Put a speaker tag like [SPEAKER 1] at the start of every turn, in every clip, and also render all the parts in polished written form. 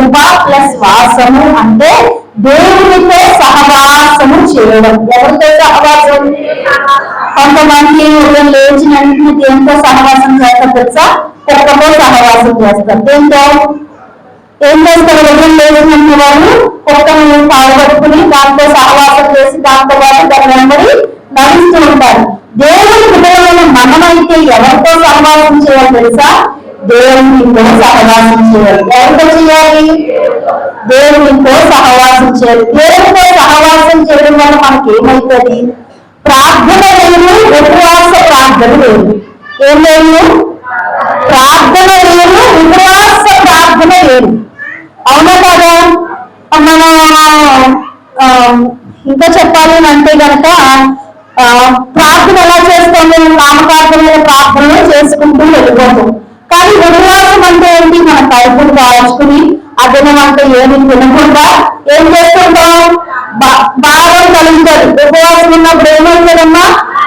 [SPEAKER 1] ఉప ప్లస్ వాసము అంటే దేవునితో సహవాసము చేయడం. ఎవరితో సహవాసం? కొంతమంది ఉదయం లేచిన వెంటనే దేంతో సహవాసం చేస్తారు తెలుసా? కుక్కతో సహవాసం చేస్తారు. దేంతో? ఏం చేస్తారు? ఉదయం లేచిన వాళ్ళు కుక్కను పాల్గొట్టుకుని దాంతో సహవాసం చేసి దాంతో పాటు దాని వెంబడి నడుస్తూ ఉంటారు. దేవుని హృదయంలో మనమైతే ఎవరితో సహవాసం చేయాలి తెలుసా? దేవునితో సహవాసం చేయాలి. ఎవరితో చేయాలి? దేవునితో సహవాసం చేయాలి. దేవునితో సహవాసం చేయడం వల్ల మనకి ఏమవుతుంది? ప్రార్థన లేదు, ఉపవాస ప్రార్థన లేదు. ఏం లేదు? ప్రార్థన లేదు, ఉపవాస ప్రార్థన లేదు. అవునా కదా? మన ఇంకా చెప్పాలి అంటే కనుక ప్రార్థన ఎలా చేస్తాము? నామకార్థమైన ప్రార్థనలు చేసుకుంటూ వెళ్ళిపోతాం. కానీ ఉపవాసం అంటే ఏంటి? మన కడుపును కాల్చుకుని అదనం అంటే ఏమి తినకుండా ఏం చేస్తుంటాం? భారం కలుగుతుంది. ఉపవాసం ఉన్నప్పుడు ఏమవుతుందమ్మా?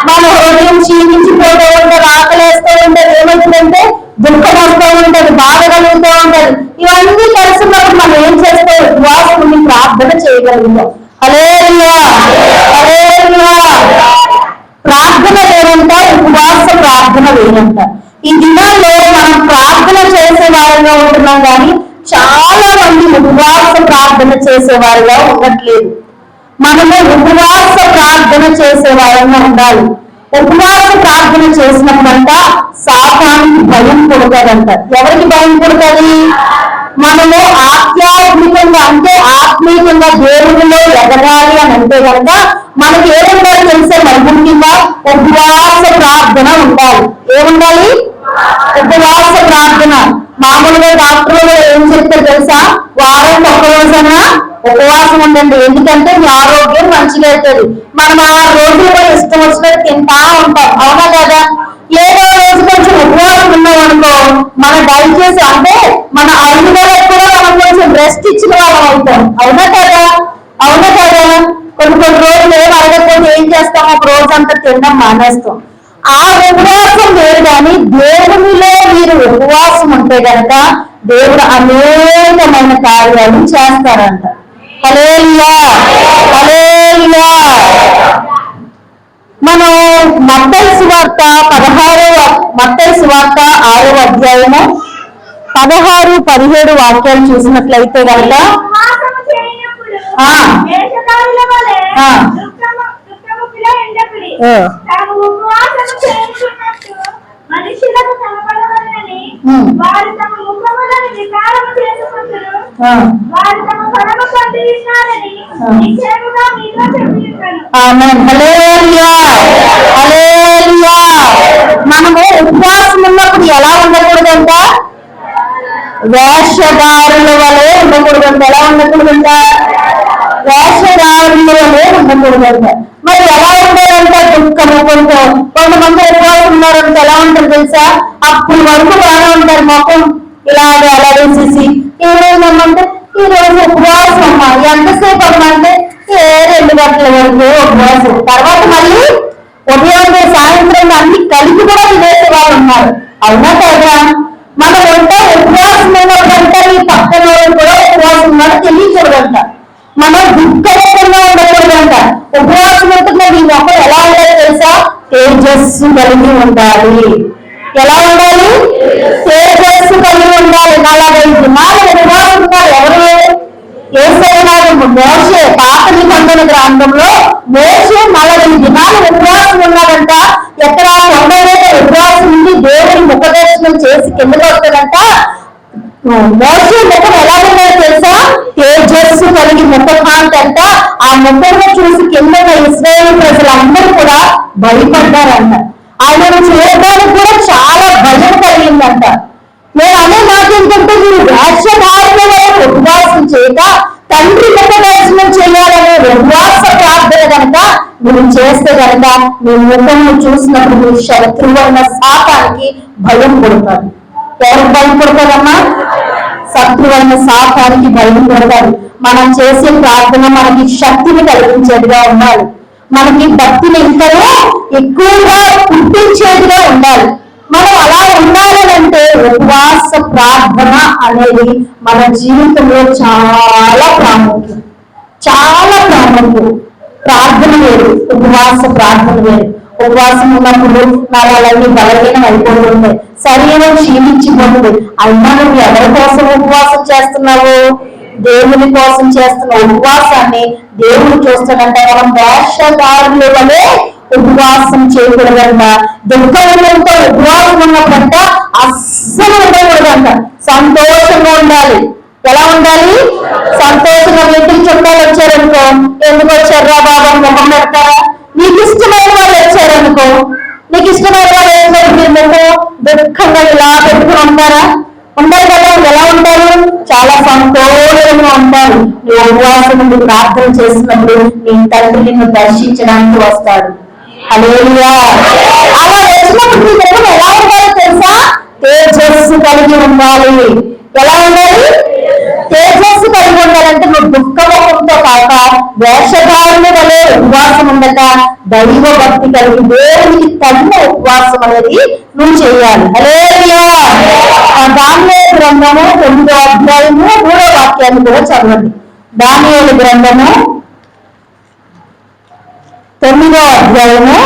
[SPEAKER 1] మన హృదయం క్షీణించిపోతూ ఉంటుంది, ఆకలేస్తూ ఉంటుంది, ఏమవుతుందంటే దుఃఖం వస్తూ ఉంటుంది, బాధ కలుగుతూ ఉంటుంది. ఇవన్నీ కలిసినప్పుడు మనం ఏం చేస్తే ఉపవాసం ఉండి ప్రార్థన చేయగలుగుతాం. హల్లెలూయా, హల్లెలూయా. ప్రార్థన వేరంట, ఉపవాస ప్రార్థన వేరంట. ఈ దినాల్లో మనం ప్రార్థన చేసే వారిగా ఉంటున్నాం కానీ చాలా మంది ఉపవాస ప్రార్థన చేసే వారిగా ఉండట్లేదు. మనము ఉపవాస ప్రార్థన చేసే వారిగా ఉండాలి. ఉపవాస ప్రార్థన చేసినప్పుడంట సాతానికి భయం పుడతాదంట. ఎవరికి భయం పుడుతుంది? మనము ఆధ్యాత్మికంగా అంటే ఆత్మీయంగా దేవుడిలో ఎదగాలి అని అంటే కనుక మనకి ఏముండాలి తెలిసే? మరి ముఖ్యంగా ఉపవాస ప్రార్థన ఉండాలి. ఏముండాలి? ఉపవాస ప్రార్థన. మామూలుగా డాక్టర్లు ఏం చెప్తారు తెలుసా? వారం ఒక్క రోజన్నా ఉపవాసం ఉండండి, ఎందుకంటే మీ ఆరోగ్యం మంచిగా అవుతుంది. మనం ఆ రోజుల్లో ఇష్టం వచ్చినట్టు తింటా ఉంటాం. అవునా కదా? ఏదో రోజు కొంచెం ఉపవాసం ఉన్నాం అనుకో, మన దయచేసి అంటే మన అరుగుదలకు కూడా మనం కొంచెం రెస్ట్ ఇచ్చిన వాళ్ళం అవుతాం. అవునా కదా? అవునా కదా? కొన్ని రోజులు ఏం అడగకపోతే ఏం చేస్తాం? ఒక రోజు అంతా తినడం మానేస్తాం. ఆ ఉపవాసం వేరు. కానీ దేవునిలో మీరు ఉపవాసం ఉంటే కనుక దేవుడు అనేకమైన కార్యాలు చేస్తారంట. హల్లెలూయా, హల్లెలూయా. మనం మత్తయి సువార్త 6వ అధ్యాయము 16-17 వాక్యాలు చూసినట్లయితే కనుక
[SPEAKER 2] మనుషులకు కనపడవలనని వారు తమ ముఖములను వికారము చేసుకుంటున్నారు, వారు తమ ఫలము పొందుతున్నారని నిశ్చయముగా మీతో చెప్తున్నాను.
[SPEAKER 1] ఆమేన్. హల్లెలూయా, హల్లెలూయా. మనము ఉపవాసం ఉన్నప్పుడు ఎలా ఉండకూడదంట? వేషధారుల వలె ఉండకూడదంట. ఎలా ఉండకూడదంట? వేషధారుల వలె ఉండకూడదంట. మరి ఎలా ఉండాలంట? దుఃఖము కొంచెం. కొంతమంది ఉపవాసం ఉన్నారంటే ఎలా ఉంటారు తెలుసా? అప్పుడు వరకు బాగా ఉంటారు, ముఖం ఇలాగే అలా వేసేసి ఏమైందమ్మంటే ఈ రోజు ఉపవాసం అమ్మా, ఎంతసేపు అమ్మా అంటే 2 గంటల వరకు ఉపవాసం. తర్వాత మళ్ళీ ఉదయం సాయంత్రం అన్ని కలిపి కూడా తినేసే వాళ్ళు ఉన్నారు. అవునా కదా? మనం అంటే ఉపవాసం ఉన్నప్పుడంటే ఈ పక్కన కూడా ఉపవాసం ఉన్నాడు తెలియకూడదంట. మనం దుఃఖంగా ఉండకూడదంట. ఉపవాసం ఉంటున్న ఈ మొక్కలు ఎలా ఉండాలి తెలుసా? తేజస్సు కలిగి ఉండాలి. ఎలా ఉండాలి? తేజస్సు కలిగి ఉండాలి. 45 దినాలు ఉపవాసం ఉన్నారు. ఎవరు? యేసయ్య. మోషే పాత నిబంధన గ్రంథంలో మోషే 40 దినాలు ఉపవాసం ఉన్నాడంట. ఎక్కడ? కొండ మీద ఉపవాసం ఉండి దేవుని ముఖ దర్శనం చేసి కిందకి వస్తాడంట. మోషే ముఖం ఎలా ఉన్నాయో తెలుసా? తేజస్సు కలిగి ముఖకాంతి అంట. ఆ ముఖంలో చూసి కింద ఇశ్రాయేలు ప్రజలందరూ కూడా భయపడ్డారంట. ఆయనను చూడడానికి కూడా చాలా భయం కలిగిందంట. నేను అనే మాట ఏంటంటే మీరు వేషధారుల వరకు ఉపవాసం చేయక తండ్రి ముఖ దర్శనం చేయాలనే ఉపవాస ప్రార్థన కనుక మీరు చేస్తే కనుక మీ ముఖంను చూసినప్పుడు మీ శత్రువైన సాతానికి భయం పుడతారు. ఎవరికి భయం పుడతారమ్మా? శత్రువైన సాతానికి భయం పుడతారు. మనం చేసే ప్రార్థన మనకి శక్తిని కలిగించేదిగా ఉండాలి. మనకి భక్తిని ఇంకా ఎక్కువగా పుట్టించేదిగా ఉండాలి. మనం అలా ఉండాలంటే ఉపవాస ప్రార్థన అనేది మన జీవితంలో చాలా ప్రాముఖ్యం. ప్రార్థన వేరు, ఉపవాస ప్రార్థన వేరు. ఉపవాసం ఉన్నప్పుడు నరాలన్నీ బలహీనం అయిపోతుంటాయి, శరీరం క్షీణించిపోతుంది. అయినా నువ్వు ఎవరి కోసం ఉపవాసం చేస్తున్నావు? దేవుని కోసం చేస్తున్న ఉపవాసాన్ని దేవుడు చూస్తాడంట. మనం వేషధారుల వలె ఉపవాసం చేయకూడదంట. దుఃఖంతో ఉపవాసం ఉన్నప్పుడంట అస్సలు ఉండకూడదంట. సంతోషంగా ఉండాలి. ఎలా ఉండాలి? సంతోషంగా. ఇంటికి చుట్టాలు వచ్చారనుకో, ఎందుకు వచ్చారా బాబా ముఖం పెడతారా? నీకు ఇష్టమైన వాళ్ళు వచ్చారనుకో, నీకు ఇష్టమైన వాళ్ళు వేసినప్పుడు మీరు దుఃఖంగా ఇలా పెట్టుకుని ఉంటారా? ఉంటారు కదా. ఎలా ఉంటారు? చాలా సంతోషంగా ఉంటారు. నీ ఉపవాసం నుండి ప్రార్థన చేసినప్పుడు నీ తండ్రి నిన్ను దర్శించడానికి వస్తాడు. హల్లెలూయా. అలా వచ్చినప్పుడు నీ ముఖం ఎలా ఉండాలి తెలుసా? తేజస్సు కలిగి ఉండాలి. ఎలా ఉండాలి? తేజస్సు కలిగి ఉండాలంటే నువ్వు దుఃఖముఖంతో కాక వేషధారుల వలె ఉపవాసం ఉండక దైవ భక్తి కలిగి దేవునికి తగిన ఉపవాసం అనేది నువ్వు చేయాలి. హల్లెలూయా. దానియేలు గ్రంథము 9వ అధ్యాయము 3వ వాక్యాన్ని కూడా చదవండి. దానియేలు గ్రంథము 9వ అధ్యాయము.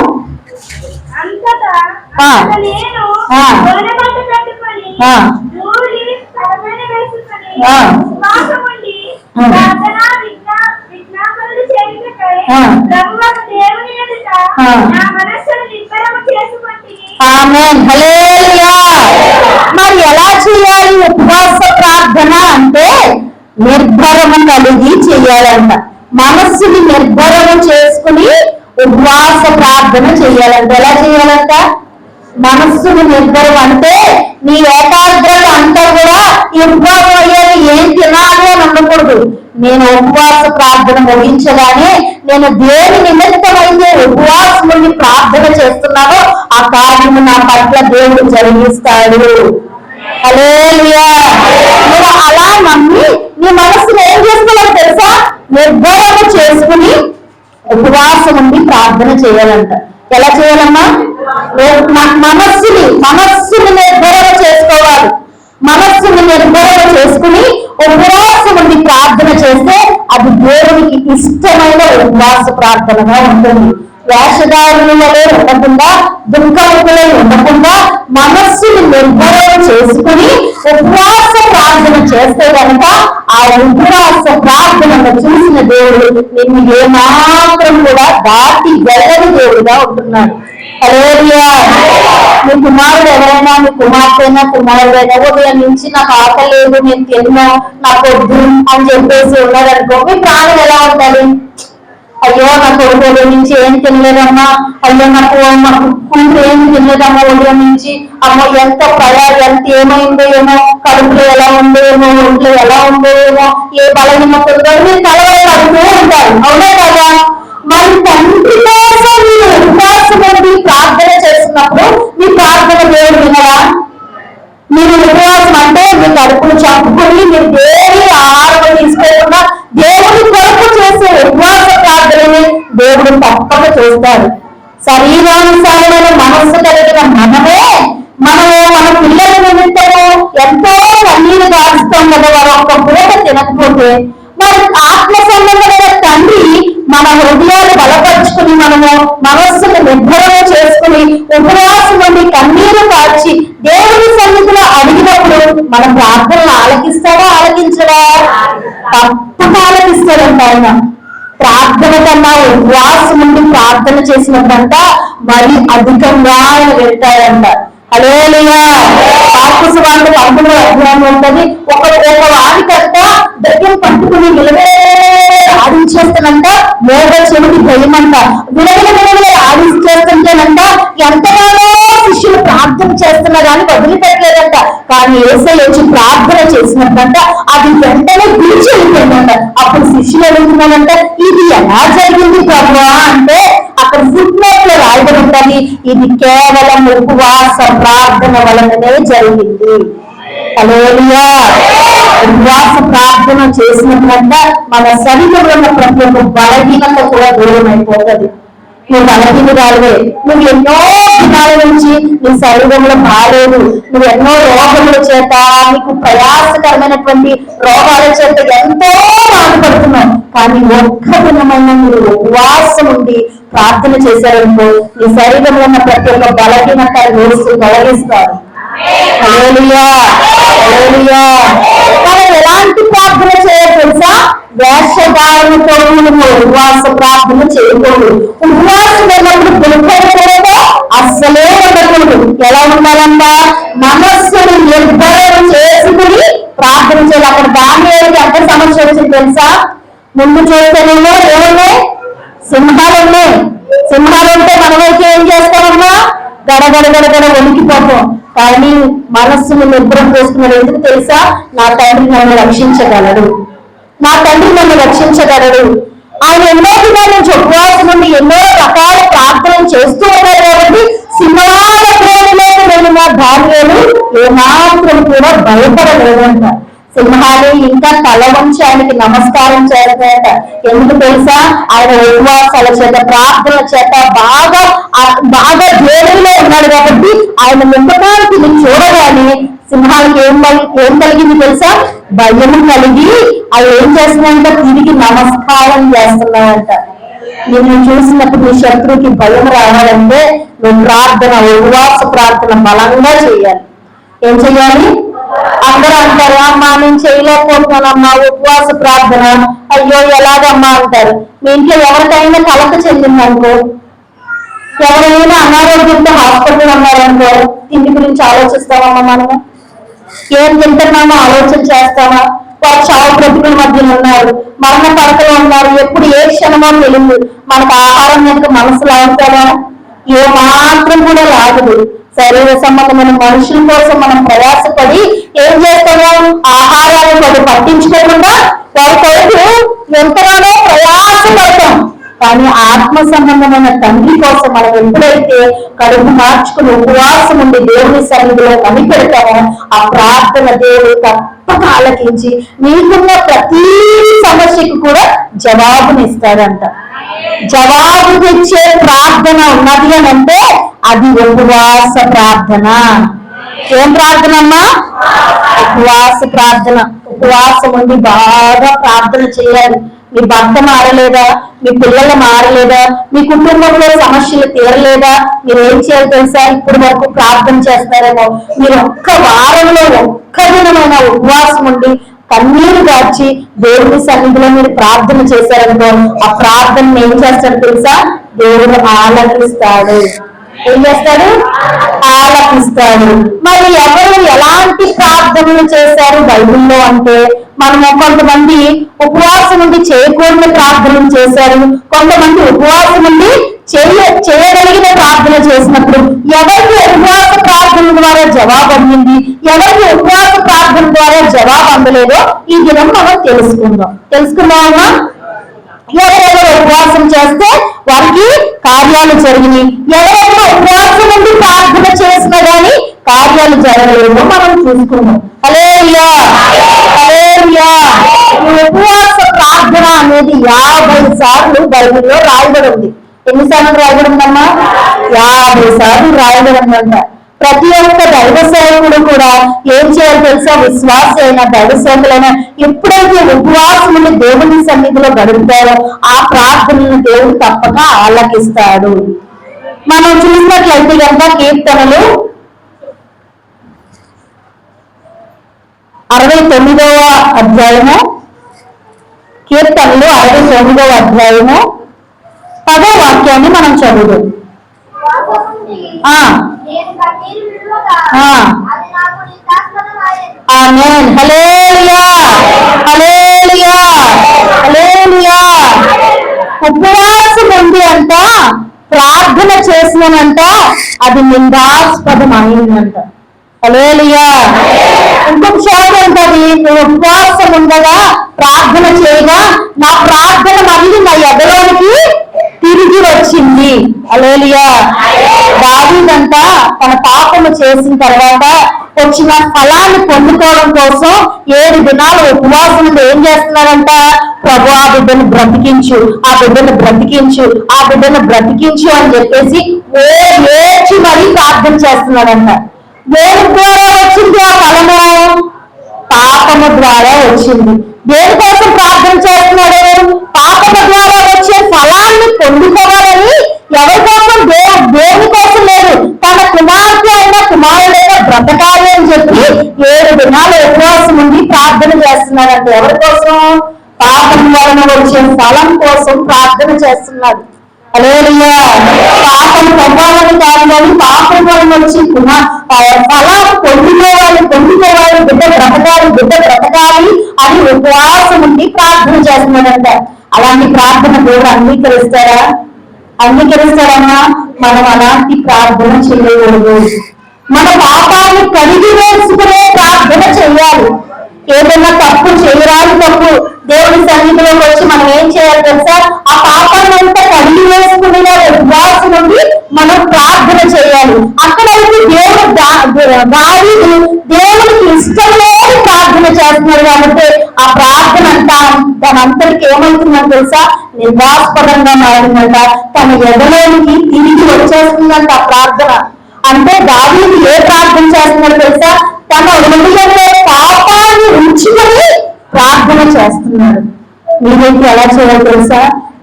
[SPEAKER 1] మరి ఎలా చేయాలి ఉపవాస ప్రార్థన అంటే? నిర్భరము కలిగి చేయాలంట. మనస్సుని నిర్భరము చేసుకుని ఉపవాస ప్రార్థన చేయాలంట. ఎలా చేయాలంట? మనస్సును నిర్భరం అంటే నీ ఏకాగ్రత అంతా కూడా ఈ ఉపవాసం అయ్యాలి, ఏం తినాలి అని ఉండకూడదు. నేను ఉపవాస ప్రార్థన ముగించగానే నేను దేని నిమిత్తమైతే ఉపవాసం నుండి ప్రార్థన చేస్తున్నానో ఆ కార్యము నా పట్ల దేవుడు జరిగిస్తాడు. హల్లెలూయా. నువ్వు అలా నమ్మి నీ మనస్సును ఏం చేసుకోవాలి తెలుసా? నిర్భరము చేసుకుని ఉపవాసం నుండి ప్రార్థన చేయాలంట. ఎలా చేయాలమ్మా? మనస్సుని నిర్భరణ చేసుకోవాలి. మనస్సుని నిర్భరణ చేసుకుని ఉపవాసం నుండి ప్రార్థన చేస్తే అది దేవునికి ఇష్టమైన ఉపవాస ప్రార్థనగా ఉంటుంది. వేషధారుల వలె ఉండకుండా, దుఃఖములై ఉండకుండా మనస్సుని నిర్భరణ చేసుకుని ఉపవాస ప్రార్థన చేస్తే కనుక ఆ ఉపవాస ప్రార్థనను చూసిన దేవుడు నిన్ను ఏమాత్రం కూడా దాటి వెళ్ళని దేవుడుగా ఉంటున్నాడు. హల్లెలూయా. మీ కుమారుడు ఎవరైనా, మీ కుమార్తెనా, కుమారుడైనా ఉదయం నుంచి నాకు ఆకలి లేదు, నేను తిన్నా, నాకు వద్దు అని చెప్పేసి ఉన్నారనుకో, మీ ప్రాణం ఎలా ఉండాలి? అయ్యో నా కొడుకు ఉదయం నుంచి ఏం తినలేదమ్మా, అయ్యో నాకు కూతురు ఏం తినలేదమ్మా ఉదయం నుంచి, అమ్మో ఎంత ఎంత ఏమైందో ఏమో, కడుపులో ఎలా ఉందో ఏమో, ఒంట్లో ఎలా ఉందో ఏమో, ఏ బలహీనత ఉందో మీరు కలవడుతూ ఉంటారు. అవునే కదా? మరి తండ్రి కోసం మీరు ఉపవాసం నుండి ప్రార్థన చేస్తున్నప్పుడు మీ ప్రార్థన దేవుడు వినరా? మీరు ఉపవాసం అంటే మీ కడుపును చంపుకొని మీరు దేని ఆహారం తీసుకోకుండా దేవుడి కొరకు చేసే ఉపవాస ప్రార్థనని దేవుడు తప్పక చేస్తాడు. శరీరానుసారమైన మనస్సు కలిగిన మనము మన పిల్లల నిమిత్తము ఎంతో కన్నీరు గారుస్తాం కదా. వారు ఒక్క పూట తినకపోతే మరి ఆత్మ సంబంధమైన తండ్రి మన హృదయాలు బలపరుచుకుని మనము మనస్సును నిర్భరణ చేసుకుని ఉపవాసం నుండి కన్నీరు కార్చి దేవుని సన్నిధిలో అడిగినప్పుడు మన ప్రార్థనలు ఆలకిస్తాడా? ఆలకించడా? తప్పక ఆలకిస్తాడంట ఆయన. ప్రార్థన కన్నా ఉపవాసం నుండి ప్రార్థన చేసినప్పుడంట మరి అధికంగా ఆయన వెళ్తాడంట. హల్లెలూయా. మార్కు సువార్త 11వ అధ్యాయం ఉంటుంది. ఒక వాడికంట దయ్యం పట్టుకుని నిలవే ఆడించేస్తానంట, మోగ చెవిటి భయమంట, విలవిల ఆడించేస్తుంటేనంట ఎంతగానో శిష్యులు ప్రార్థన చేస్తున్నా కానీ వదిలిపెట్టలేదంట. కానీ యేసయ్య వచ్చి ప్రార్థన చేసినప్పుడంట అది వెంటనే పిలిచి వెళ్ళిపోయిందంట. అప్పుడు శిష్యులు అడుగుతున్నారంట, ఇది ఎలా జరిగింది ప్రభువా అంటే అక్కడ ఫుట్ నోట్ లో రాయబడి ఉంటుంది, ఇది కేవలం ఉపవాస ప్రార్థన వలననే జరిగింది. హల్లెలూయా. ఉపవాస ప్రార్థన చేసినప్పుడంట మన శరీరంలో ఉన్న ప్రతి ఒక్క బలహీనత కూడా దూరం అయిపోతుంది. నువ్వు బలహీనురాలువే, నువ్వు ఎన్నో దినాల నుంచి నీ శరీరంలో బాలేదు, నువ్వు ఎన్నో రోగముల చేత, నీకు ప్రయాసకరమైనటువంటి రోగాల చేత ఎంతో బాధపడుతున్నావు. కానీ ఒక్క దినమైన మీరు ఉపవాసం ఉండి ప్రార్థన చేశారనుకో, నీ శరీరంలో ఉన్న ప్రతి ఒక్క బలహీనత వేస్తూ తొలగిస్తారు. మనం ఎలాంటి ప్రార్థన చేయాలి తెలుసా? వేషధారణతో ఉపవాస ప్రార్థన చేయకూడదు. ఉపవాసం ఉన్నప్పుడు దుఃఖపడకూడదు, అస్సలే ఉండకూడదు. ఎలా ఉండాలంట? మనస్సును నిర్భయం చేసుకుని ప్రార్థన చేయాలి. అక్కడ దానియేలుకి ఎంత సమస్య వచ్చింది తెలుసా? ముందు చూస్తేనేమో ఏమున్నాయి? సింహాలు ఉన్నాయి. సింహాలు ఉంటే మనమైతే ఏం చేస్తామమ్మా? గడగడ వణికిపోతాం. కానీ మనస్సును నిర్భరం చేసుకున్నాడు. ఎందుకు తెలుసా? నా తండ్రి నన్ను రక్షించగలడు, నా తండ్రి నన్ను రక్షించగలడు. ఆయన ఎన్నో దినాల నుంచి ఉపవాసం నుండి ఎన్నో రకాల ప్రార్థనలు చేస్తూ ఉన్నారు కాబట్టి సింహాల ప్రేమలోకి వెళ్ళిన దానియేలు ఏమాత్రం కూడా భయపడలేదంట. సింహాలు ఇంకా తల వంచి ఆయనకి నమస్కారం చేస్తాయట. ఎందుకు తెలుసా? ఆయన ఉపవాసాల చేత, ప్రార్థనల చేత బాగా దేవుడిలో ఉన్నాడు కాబట్టి ఆయన నింపడానికి చూడగానే సింహాలకి ఏం కలిగింది తెలుసా? భయము కలిగి అవి ఏం చేస్తున్నాయంట? తిరిగి నమస్కారం చేస్తున్నాయంట. నిన్ను చూసినప్పుడు నీ శత్రువుకి భయం రావాలంటే నువ్వు ప్రార్థన, ఉపవాస ప్రార్థన బలంగా చేయాలి. ఏం చెయ్యాలి? అందరూ అంటారు, అమ్మా నేను చేయలేకపోతున్నానమ్మా ఉపవాస ప్రార్థన, అయ్యో ఎలాగమ్మా అంటారు. మీ ఇంట్లో ఎవరికైనా కలక చెందిందనుకో, ఎవరైనా అనారోగ్యంతో హాస్పిటల్ ఉన్నారనుకో, తిండి గురించి ఆలోచిస్తామమ్మా? మనము ఏం తింటున్నామో ఆలోచన చేస్తామా? వారు చావు బ్రతుకుల మధ్యలో ఉన్నారు, మరణ పడకలో ఉన్నారు, ఎప్పుడు ఏ క్షణమో తెలియదు. మనకు ఆహారం యొక్క మనసు లాగుతారా? ఏ మాత్రం కూడా లాగదు. శరీర సంబంధమైన మనుషుల కోసం మనం ప్రయాసపడి ఏం చేస్తామో ఆహారాన్ని వాడు పట్టించుకోకుండా వారి కొరకు ఎంతగానో ప్రయాసపడతాం. కానీ ఆత్మ సంబంధమైన తండ్రి కోసం మనం ఎప్పుడైతే కడుపు మార్చుకుని ఉపవాసం ఉండి దేవుని సన్నిధిలో కనిపెడతామో ఆ ప్రార్థన దేవుడు తప్పక ఆలకించి నీకున్న ప్రతి సమస్యకు కూడా జవాబునిస్తాడంట. జవాబు తెచ్చే ప్రార్థన ఉన్నది అని అంటే అది ఉపవాస ప్రార్థన. ఏం ప్రార్థన అమ్మా? ఉపవాస ప్రార్థన. ఉపవాసం ఉండి బాగా ప్రార్థన చేయాలి. మీ భర్త మారలేదా? మీ పిల్లలు మారలేదా? మీ కుటుంబంలో సమస్యలు తీరలేదా? మీరు ఏం చేయాలి తెలుసా? ఇప్పుడు వరకు ప్రార్థన చేస్తారేమో, మీరు ఒక్క వారంలో ఒక్క దినమైన ఉపవాసం ఉండి కన్నీరు దాచి దేవుడి సన్నిధిలో మీరు ప్రార్థన చేశారనుకో, ఆ ప్రార్థన ఏం చేస్తాడు తెలుసా? దేవుడు ఆలకిస్తాడు. ఏం చేస్తాడు? ఆలకిస్తాడు. మరి ఎవరు ఎలాంటి ప్రార్థనలు చేశారు బైబిల్లో అంటే, మనము కొంతమంది ఉపవాసం నుండి చేయకూడని ప్రార్థనలు చేశారు, కొంతమంది ఉపవాసం నుండి చేయగలిగిన ప్రార్థన చేసినప్పుడు ఎవరికి ఉపవాస ప్రార్థన ద్వారా జవాబు అందింది, ఎవరికి ఉపవాస ప్రార్థన ద్వారా జవాబు అందలేదో ఈ దినం మనం తెలుసుకుందామా? ఎవరెవరు ఉపవాసం చేస్తే వారికి కార్యాలు జరిగినాయి, ఎవరెవరు ఉపవాసం నుండి ప్రార్థన చేసినా గానీ కార్యాలు జరగలేదో మనం చూసుకున్నాం. హల్లెలూయా, హల్లెలూయా. ఉపవాస ప్రార్థన అనేది 50 సార్లు బైబిల్లో రాయబడి ఉంది. ఎన్నిసార్లు రాయబడి ఉందమ్మా? 50 సార్లు రాయబడి ఉందంట. ప్రతి ఒక్క దైవ సేవకుడు కూడా ఏం చేయాలి తెలుసా? విశ్వాస అయిన దైవ సేవకులైనా ఎప్పుడైతే ఉపవాసముని దేవుని సన్నిధిలో గడుపుతారో ఆ ప్రార్థనను దేవుడు తప్పక ఆలకిస్తాడు. మనం చూసినట్లయితే కనుక కీర్తనలు 69వ అధ్యాయము, కీర్తనలు 69వ అధ్యాయము 10వ వాక్యాన్ని మనం చదువుదాం. ఆమేన్. హల్లెలూయా, హల్లెలూయా, హల్లెలూయా. ఉపవాసం ఉంది అంట, ప్రార్థన చేసినంట, అది నిందాస్పదమైందంట. హల్లెలూయా. ఇంకొక చోట ఉంటది, ఉపవాసం ఉండగా ప్రార్థన చేయగా నా ప్రార్థన మళ్ళీ నా ఎదలోనికి తిరిగి వచ్చింది. హల్లెలూయా. దావీదంట తన పాపము చేసిన తర్వాత వచ్చిన ఫలాన్ని పొందుకోవడం కోసం 7 దినాలు ఉపవాసం ఉండి ఏం చేస్తున్నారంట? ప్రభు ఆ బిడ్డను బ్రతికించు, ఆ బిడ్డను బ్రతికించు, ఆ బిడ్డను బ్రతికించు అని చెప్పేసి ఏడ్చి మరీ ప్రార్థన చేస్తున్నాడంట. దేని ద్వారా వచ్చింది ఆ ఫలము? పాపము ద్వారా వచ్చింది. దేనికోసం ప్రార్థన చేస్తున్నాడు? పాపము ద్వారా వచ్చే ఫలాన్ని పొందుకోవాలని. ఎవరి కోసం? దేవుని కోసం లేదు, తన కుమార్తె అయినా కుమారుడైనా బ్రతకాలి అని చెప్పి 7 దినాలు ఉపవాసం ఉండి ప్రార్థన చేస్తున్నాడంటే ఎవరి కోసం? పాపం వలన వచ్చే ఫలం కోసం ప్రార్థన చేస్తున్నాడు. హల్లెలూయా. పాపం పొందాలని కాదు, కానీ పాపం వలన వచ్చి ఫలం పొందుకోవాలి, బిడ్డ బ్రతకాలి అని ఉపవాసం ఉండి ప్రార్థన చేస్తున్నాడంట. అలాంటి ప్రార్థన దేవుడు అంగీకరిస్తాడమ్మా? మనం అలాంటి ప్రార్థన చేయకూడదు. మన పాపాన్ని కడిగి వేసుకునే ప్రార్థన చేయాలి. ఏదైనా తప్పు చేయరాని తప్పు దేవుని సన్నిధిలోకి వచ్చి మనం ఏం చేయాలి తెలుసా? ఆ పాపాన్ని అంతా కడిగి వేసుకునే ఉపవాసం నుండి మనం ప్రార్థన చేయాలి. అక్కడైతే దావీదు దేవునికి ఇష్టం లేని ప్రార్థన చేస్తున్నాడు కాబట్టి ఆ ప్రార్థన అంతా దానంతటికి ఏమవుతుందని తెలుసా? నిర్వాస్పదంగా మారిందంట. తన ఎదలోనికి తిరిగి వచ్చేస్తుందంట ఆ ప్రార్థన. అంటే దావీదు ఏ ప్రార్థన చేస్తున్నాడు తెలుసా? తన హృదయంలో పాపాన్ని ఉంచుకొని ప్రార్థన చేస్తున్నాడు. మీరైతే ఎలా చేయాలి తెలుసా?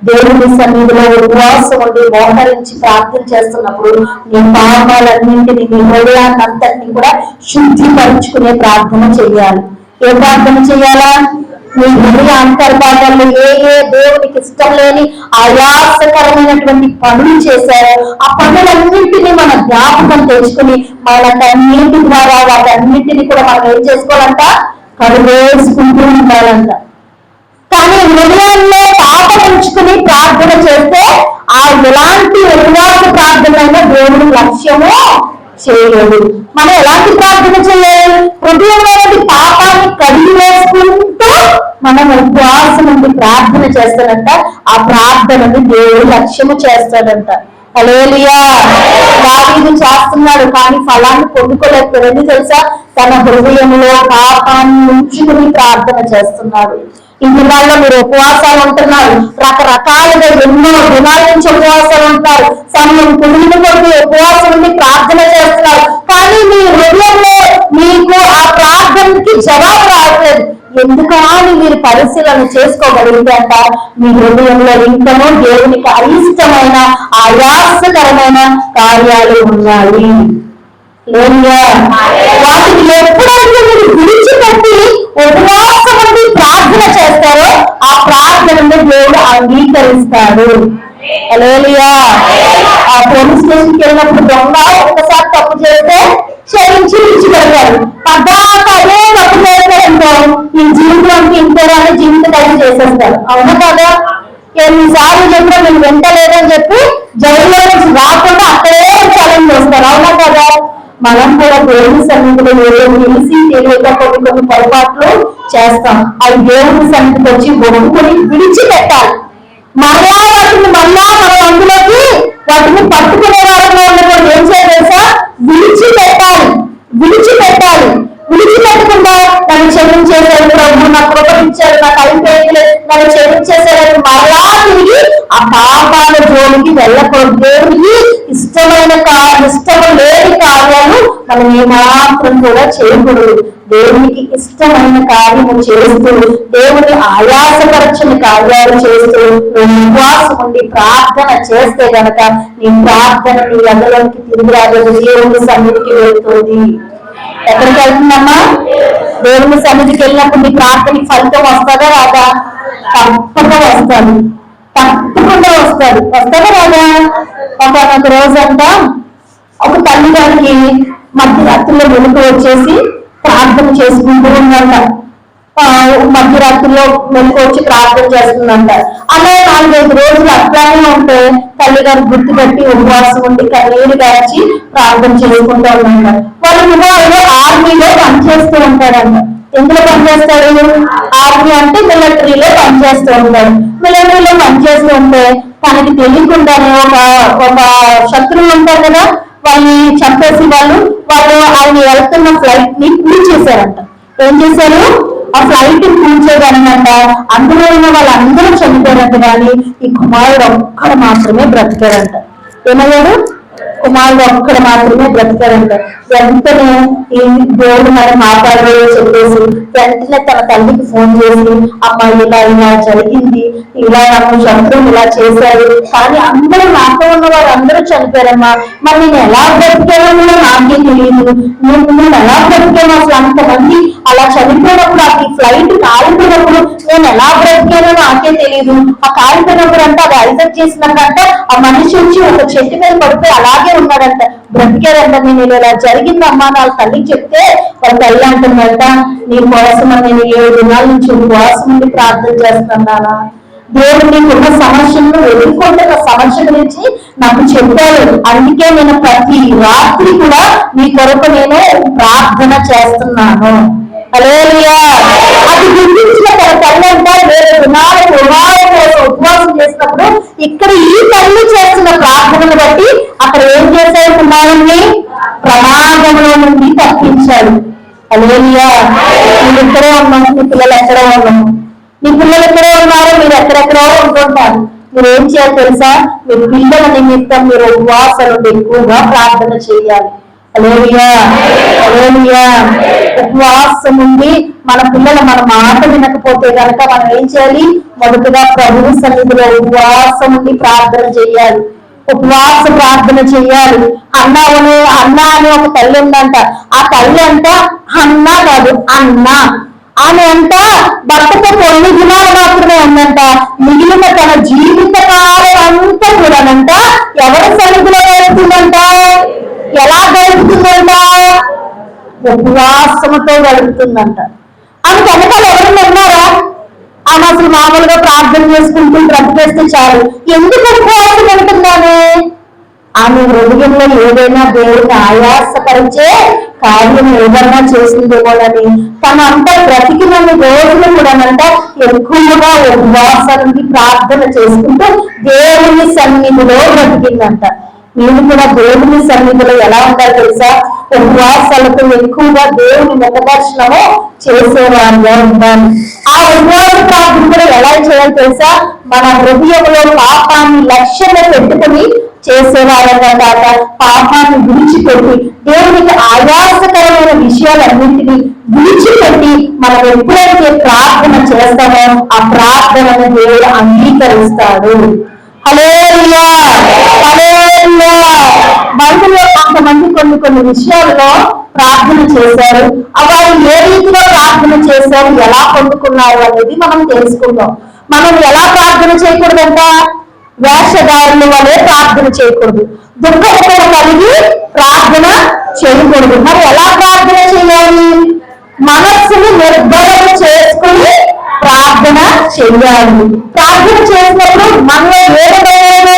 [SPEAKER 1] దేవుని సన్నిధిలో ఉపవాసం ఉండి మోహరించి ప్రార్థన చేస్తున్నప్పుడు నీ పాపాలన్నింటినీ, నీ హృదయాన్నంతటినీ కూడా శుద్ధిపరుచుకునే ప్రార్థన చేయాలి. ఏ ప్రార్థన చేయాలా? నీ హృదయ అంతర్భాగాల్లో ఏ దేవునికి ఇష్టం లేని ఆయాసకరమైనటువంటి పనులు చేశారో ఆ పనులన్నింటినీ మన జ్ఞాపకం తెచ్చుకుని మనకన్నింటి ద్వారా వాటన్నింటినీ కూడా మనం ఏం చేసుకోవాలంట? కడుగేసుకుంటూ ఉండాలంట. కానీ హృదయంలో పాపం ఉంచుకుని ప్రార్థన చేస్తే ఆ ఎలాంటి ఉపవాస ప్రార్థనైనా దేవుని లక్ష్యము చేయలేదు. మనం ఎలాంటి ప్రార్థన చేయాలి? హృదయంలో పాపాన్ని కడిగి వేసుకుంటూ మనం ఉపవాసం నుండి ప్రార్థన చేస్తాడంట. ఆ ప్రార్థనని దేవుడు లక్ష్యము చేస్తాడంట. హల్లెలూయా. దావీదు చేస్తున్నాడు కానీ ఫలాన్ని పొందుకోలేకపోయాడు. ఎందుకు తెలుసా? తన హృదయంలో పాపాన్ని ఉంచుకుని ప్రార్థన చేస్తున్నాడు. ఇంటి వాళ్ళలో మీరు ఉపవాసాలు ఉంటున్నారు, రకరకాలుగా ఎన్నో దినాల నుంచి ఉపవాసాలు ఉంటారు, సమయం కుమిలిన కొద్ది ఉపవాసం ఉండి ప్రార్థన చేస్తున్నారు. కానీ మీ హృదయంలో మీకు ఆ ప్రార్థనకి జవాబు రావట్లేదు. ఎందుకని మీరు పరిశీలన చేసుకోగలిగితే అంట మీ హృదయంలో ఇంకనో దేవునికి అయిష్టమైన ఆయాసకరమైన కార్యాలు ఉన్నాయి. వాటిని ఎప్పుడైతే మీరు విడిచిపెట్టి ఉపవాసం ఉండి ప్రార్థన చేస్తారో ఆ ప్రార్థనను దేవుడు అంగీకరిస్తాడు. హల్లెలూయా. ఆ పోలీస్ స్టేషన్కి వెళ్ళినప్పుడు దొంగ ఒకసారి తప్పు చేస్తే క్షమించి విడిచిపెడతారు. పద్దాక అదే తప్పు చేస్తారంటో ఈ జీవితానికి ఇంకోరాన్ని జీవిత ఖైదు చేసేస్తారు. అవునా కదా? ఎన్నిసార్లు చెప్పినా మీరు వెంటలేదని చెప్పి జైల్లో నుంచి రాకుండా అక్కడే ఛాలెంజ్ చేస్తారు. అవునా కదా? మనం కూడా దేవుని సన్నిధిలో ఏదో తెలిసి తెలియక కొన్ని పొరపాట్లు చేస్తాం. అవి దేవుని సన్నిధికి వచ్చి ఒప్పుకొని విడిచిపెట్టాలి. మళ్ళా మనం అందులోకి వాటిని పట్టుకునే వారంలో ఉన్నప్పుడు ఏం చేయాలి తెలుసా? విడిచిపెట్టాలి. విడిచిపెట్టకుండా నన్ను క్షమించేశారు ప్రభు, నాకు కృపణించారు, నాకు అయిపోయింది, నన్ను క్షమించేశారని మరలా తిరిగి ఆ పాపాల జోలికి వెళ్ళకూడదు. దేవునికి ఇష్టం లేని కార్యాలు మనం ఏమాత్రం కూడా చేయకూడదు. దేవునికి ఇష్టమైన కార్యము చేస్తూ, దేవుని ఆయాసపరచని కార్యాలు చేస్తూ ఉపవాసం ఉండి ప్రార్థన చేస్తే గనక నీ ప్రార్థన నీ ఎదలోకి తిరిగి రాలేదు, దేవుని సన్నిధికి వెళ్తుంది. ఎక్కడికి వెళ్తుందమ్మా? దేవుని సన్నిధికి వెళ్ళినప్పుడు నీ ప్రార్థనకి ఫలితం వస్తుందా రాదా? తప్పకుండా వస్తుంది. వస్తుందా రాదా? ఒక రోజంతా ఒక తల్లి గారికి మధ్యరాత్రిలో వెనుక వచ్చేసి ప్రార్థన చేసుకుంటూ ఉందంట. మధ్యరాత్రిలో వెనుక వచ్చి ప్రార్థన చేస్తుందంట. అలా 4-5 రోజులు అట్లానే ఉంటే తల్లి గారు గుర్తుపెట్టి ఉపవాసం ఉండి కన్నీరు గార్చి ప్రార్థన చేసుకుంటూ ఉందంట. వాళ్ళు ఆర్మీలో పనిచేస్తూ ఉంటారంట. ఎందులో పనిచేస్తాడు? ఆర్మీ అంటే మిలిటరీలో పనిచేస్తూ ఉంటాడు. మిలిటరీలో పనిచేస్తూ ఉంటే తనకి తెలియకుండానే ఒక శత్రువులు ఉంటారు కదా, వాళ్ళని చంపేసి వాళ్ళు ఆయన వెళ్తున్న ఫ్లైట్ ని కూల్చేశారంట. ఏం చేశారు? ఆ ఫ్లైట్ ని కూల్చేయడానికంట అందులో ఉన్న వాళ్ళందరూ చనిపోయారంట, కానీ ఈ కుమారుడు ఒక్కడు మాత్రమే బ్రతికారంట. ఏమయ్యాడు? కుమారుడు ఒక్కడు మాత్రమే బ్రతికారంట. వెంటనే ఈ దేవుడు మనం మాట్లాడలేదు చెప్పేసి వెంటనే తన తల్లికి ఫోన్ చేసి, అమ్మ ఇలా జరిగింది, ఇలా నాకు శత్రువు ఇలా చేశారు, కానీ అందరూ నాతో ఉన్న వారు అందరూ చనిపోయారమ్మా, మరి నేను ఎలా బ్రతికానో నాకే తెలియదు, నేను ఎలా బ్రతికాను, అసలు అంతమంది అలా చనిపోయినప్పుడు ఆ ఫ్లైట్ కాలిపోయినప్పుడు నేను ఎలా బ్రతికానో నాకే తెలియదు. ఆ కాలిపోయినప్పుడు అంటే అది ఐజెక్ట్ చేసినట్టు ఆ మనిషి వచ్చి ఒక చెట్టు మీద పడిపోయి అలాగే ఉన్నాడంట, బ్రతికారంట. నేను ఇలా జరిగిందమ్మా వాళ్ళ తల్లికి చెప్తే వాళ్ళ తల్లి అంటుందంట, నీ కోసం నేను 7 దినాల నుంచి ఉపవాసం నుండి ప్రార్థన చేస్తున్నానా, దేవుడు నీకున్న సమస్యలను ఎదుర్కొంటున్న సమస్య గురించి నాకు చెప్పాడు, అందుకే నేను ప్రతి రాత్రి కూడా నీ కొరకు నేను ప్రార్థన చేస్తున్నాను. హల్లెలూయా. అది గుర్తించిన తన తల్లి అంట 7 దినాలు ఉపవాసం చేసినప్పుడు ఇక్కడ ఈ తల్లి చేస్తున్న ప్రార్థనను బట్టి అక్కడ ఏం చేశాడు? కుమారుణ్ణి ప్రమాదంలో నుండి తప్పించాడు. హల్లెలూయా. మీరు ఇక్కడే ఉన్నాము, మీ పిల్లలు ఎక్కడే ఉన్నాము, మీ పిల్లలు ఎక్కడే ఉన్నారు, మీరు ఎక్కడెక్కడో ఉంటుంటారు. మీరు ఏం చేయాలి తెలుసా? మీ పిల్లల నిమిత్తం మీరు ఉపవాసాలు ఎక్కువగా ప్రార్థన చేయాలి. హల్లెలూయా, హల్లెలూయా. ఉపవాసం ఉండి మన పిల్లలు మన మాట వినకపోతే కనుక మనం ఏం చేయాలి? మొదటగా ప్రభువు సన్నిధిలో ఉపవాసం ఉండి ప్రార్థన చేయాలి, ఉపవాస ప్రార్థన చేయాలి. అన్న అని ఒక తల్లి ఉందంట. ఆ తల్లి అంట అన్న కాదు అన్న. ఆమె అంట భర్తతో కొన్ని దినాలు మాత్రమే ఉందంట, మిగిలిన తన జీవిత కాలం అంతా కూడానంట ఎవరి సన్నిధిలో గడుపుతుందంట? ఎలా గడుపుతుందంట? ఉపవాసముతో గడుపుతుందంట. ఆమె వెనకాల ఎవరైనా ఉన్నారా? ఆమె అసలు మామూలుగా ప్రార్థన చేసుకుంటూ బ్రతికేస్తే చాలు. ఎందుకు ఉపవాసం ఉంటున్నాను? ఆమె హృదయంలో ఏదైనా దేవుడిని ఆయాసపరిచే కార్యం ఏదైనా చేసిందేమోనని తన అంత బ్రతికిన రోజులు కూడానంట ఎక్కువగా ఉపవాసానికి ప్రార్థన చేసుకుంటూ దేవుని సన్నిధిలో బ్రతికిందంట. నేను కూడా దేవుని సన్నిధిలో ఎలా ఉండాలి తెలుసా? ఉపవాసాలతో ఎక్కువగా దేవుని ముఖదర్శనము చేసేవారుగా ఉండాలి. ఆ ఉపవాస ప్రార్థన కూడా ఎలా చేయాలి తెలుసా? మన హృదయంలో పాపాన్ని లక్ష్యంగా పెట్టుకుని చేసేవారంగా కాక పాపాన్ని విడిచిపెట్టి దేవునికి ఆయాసకరమైన విషయాలన్నింటినీ విడిచిపెట్టి మనం ఎప్పుడైతే ప్రార్థన చేస్తామో ఆ ప్రార్థనను దేవుడు అంగీకరిస్తాడు. హల్లెలూయా, హల్లెలూయా. బైబిల్లో కొంతమంది కొన్ని విషయాల్లో ప్రార్థన చేశారు. వారు ఏ రీతిలో ప్రార్థన చేశారు, ఎలా పొందుకున్నారు అనేది మనం తెలుసుకుందాం. మనం ఎలా ప్రార్థన చేయకూడదంట? వేషధారుల వలె ప్రార్థన చేయకూడదు, దుఃఖం కలిగి ప్రార్థన చేయకూడదు. మరి ఎలా ప్రార్థన చేయాలి? మనస్సును నిర్భయం చేసుకుని ప్రార్థన చేయాలి. ప్రార్థన చేసినప్పుడు మనలో ఏదైనా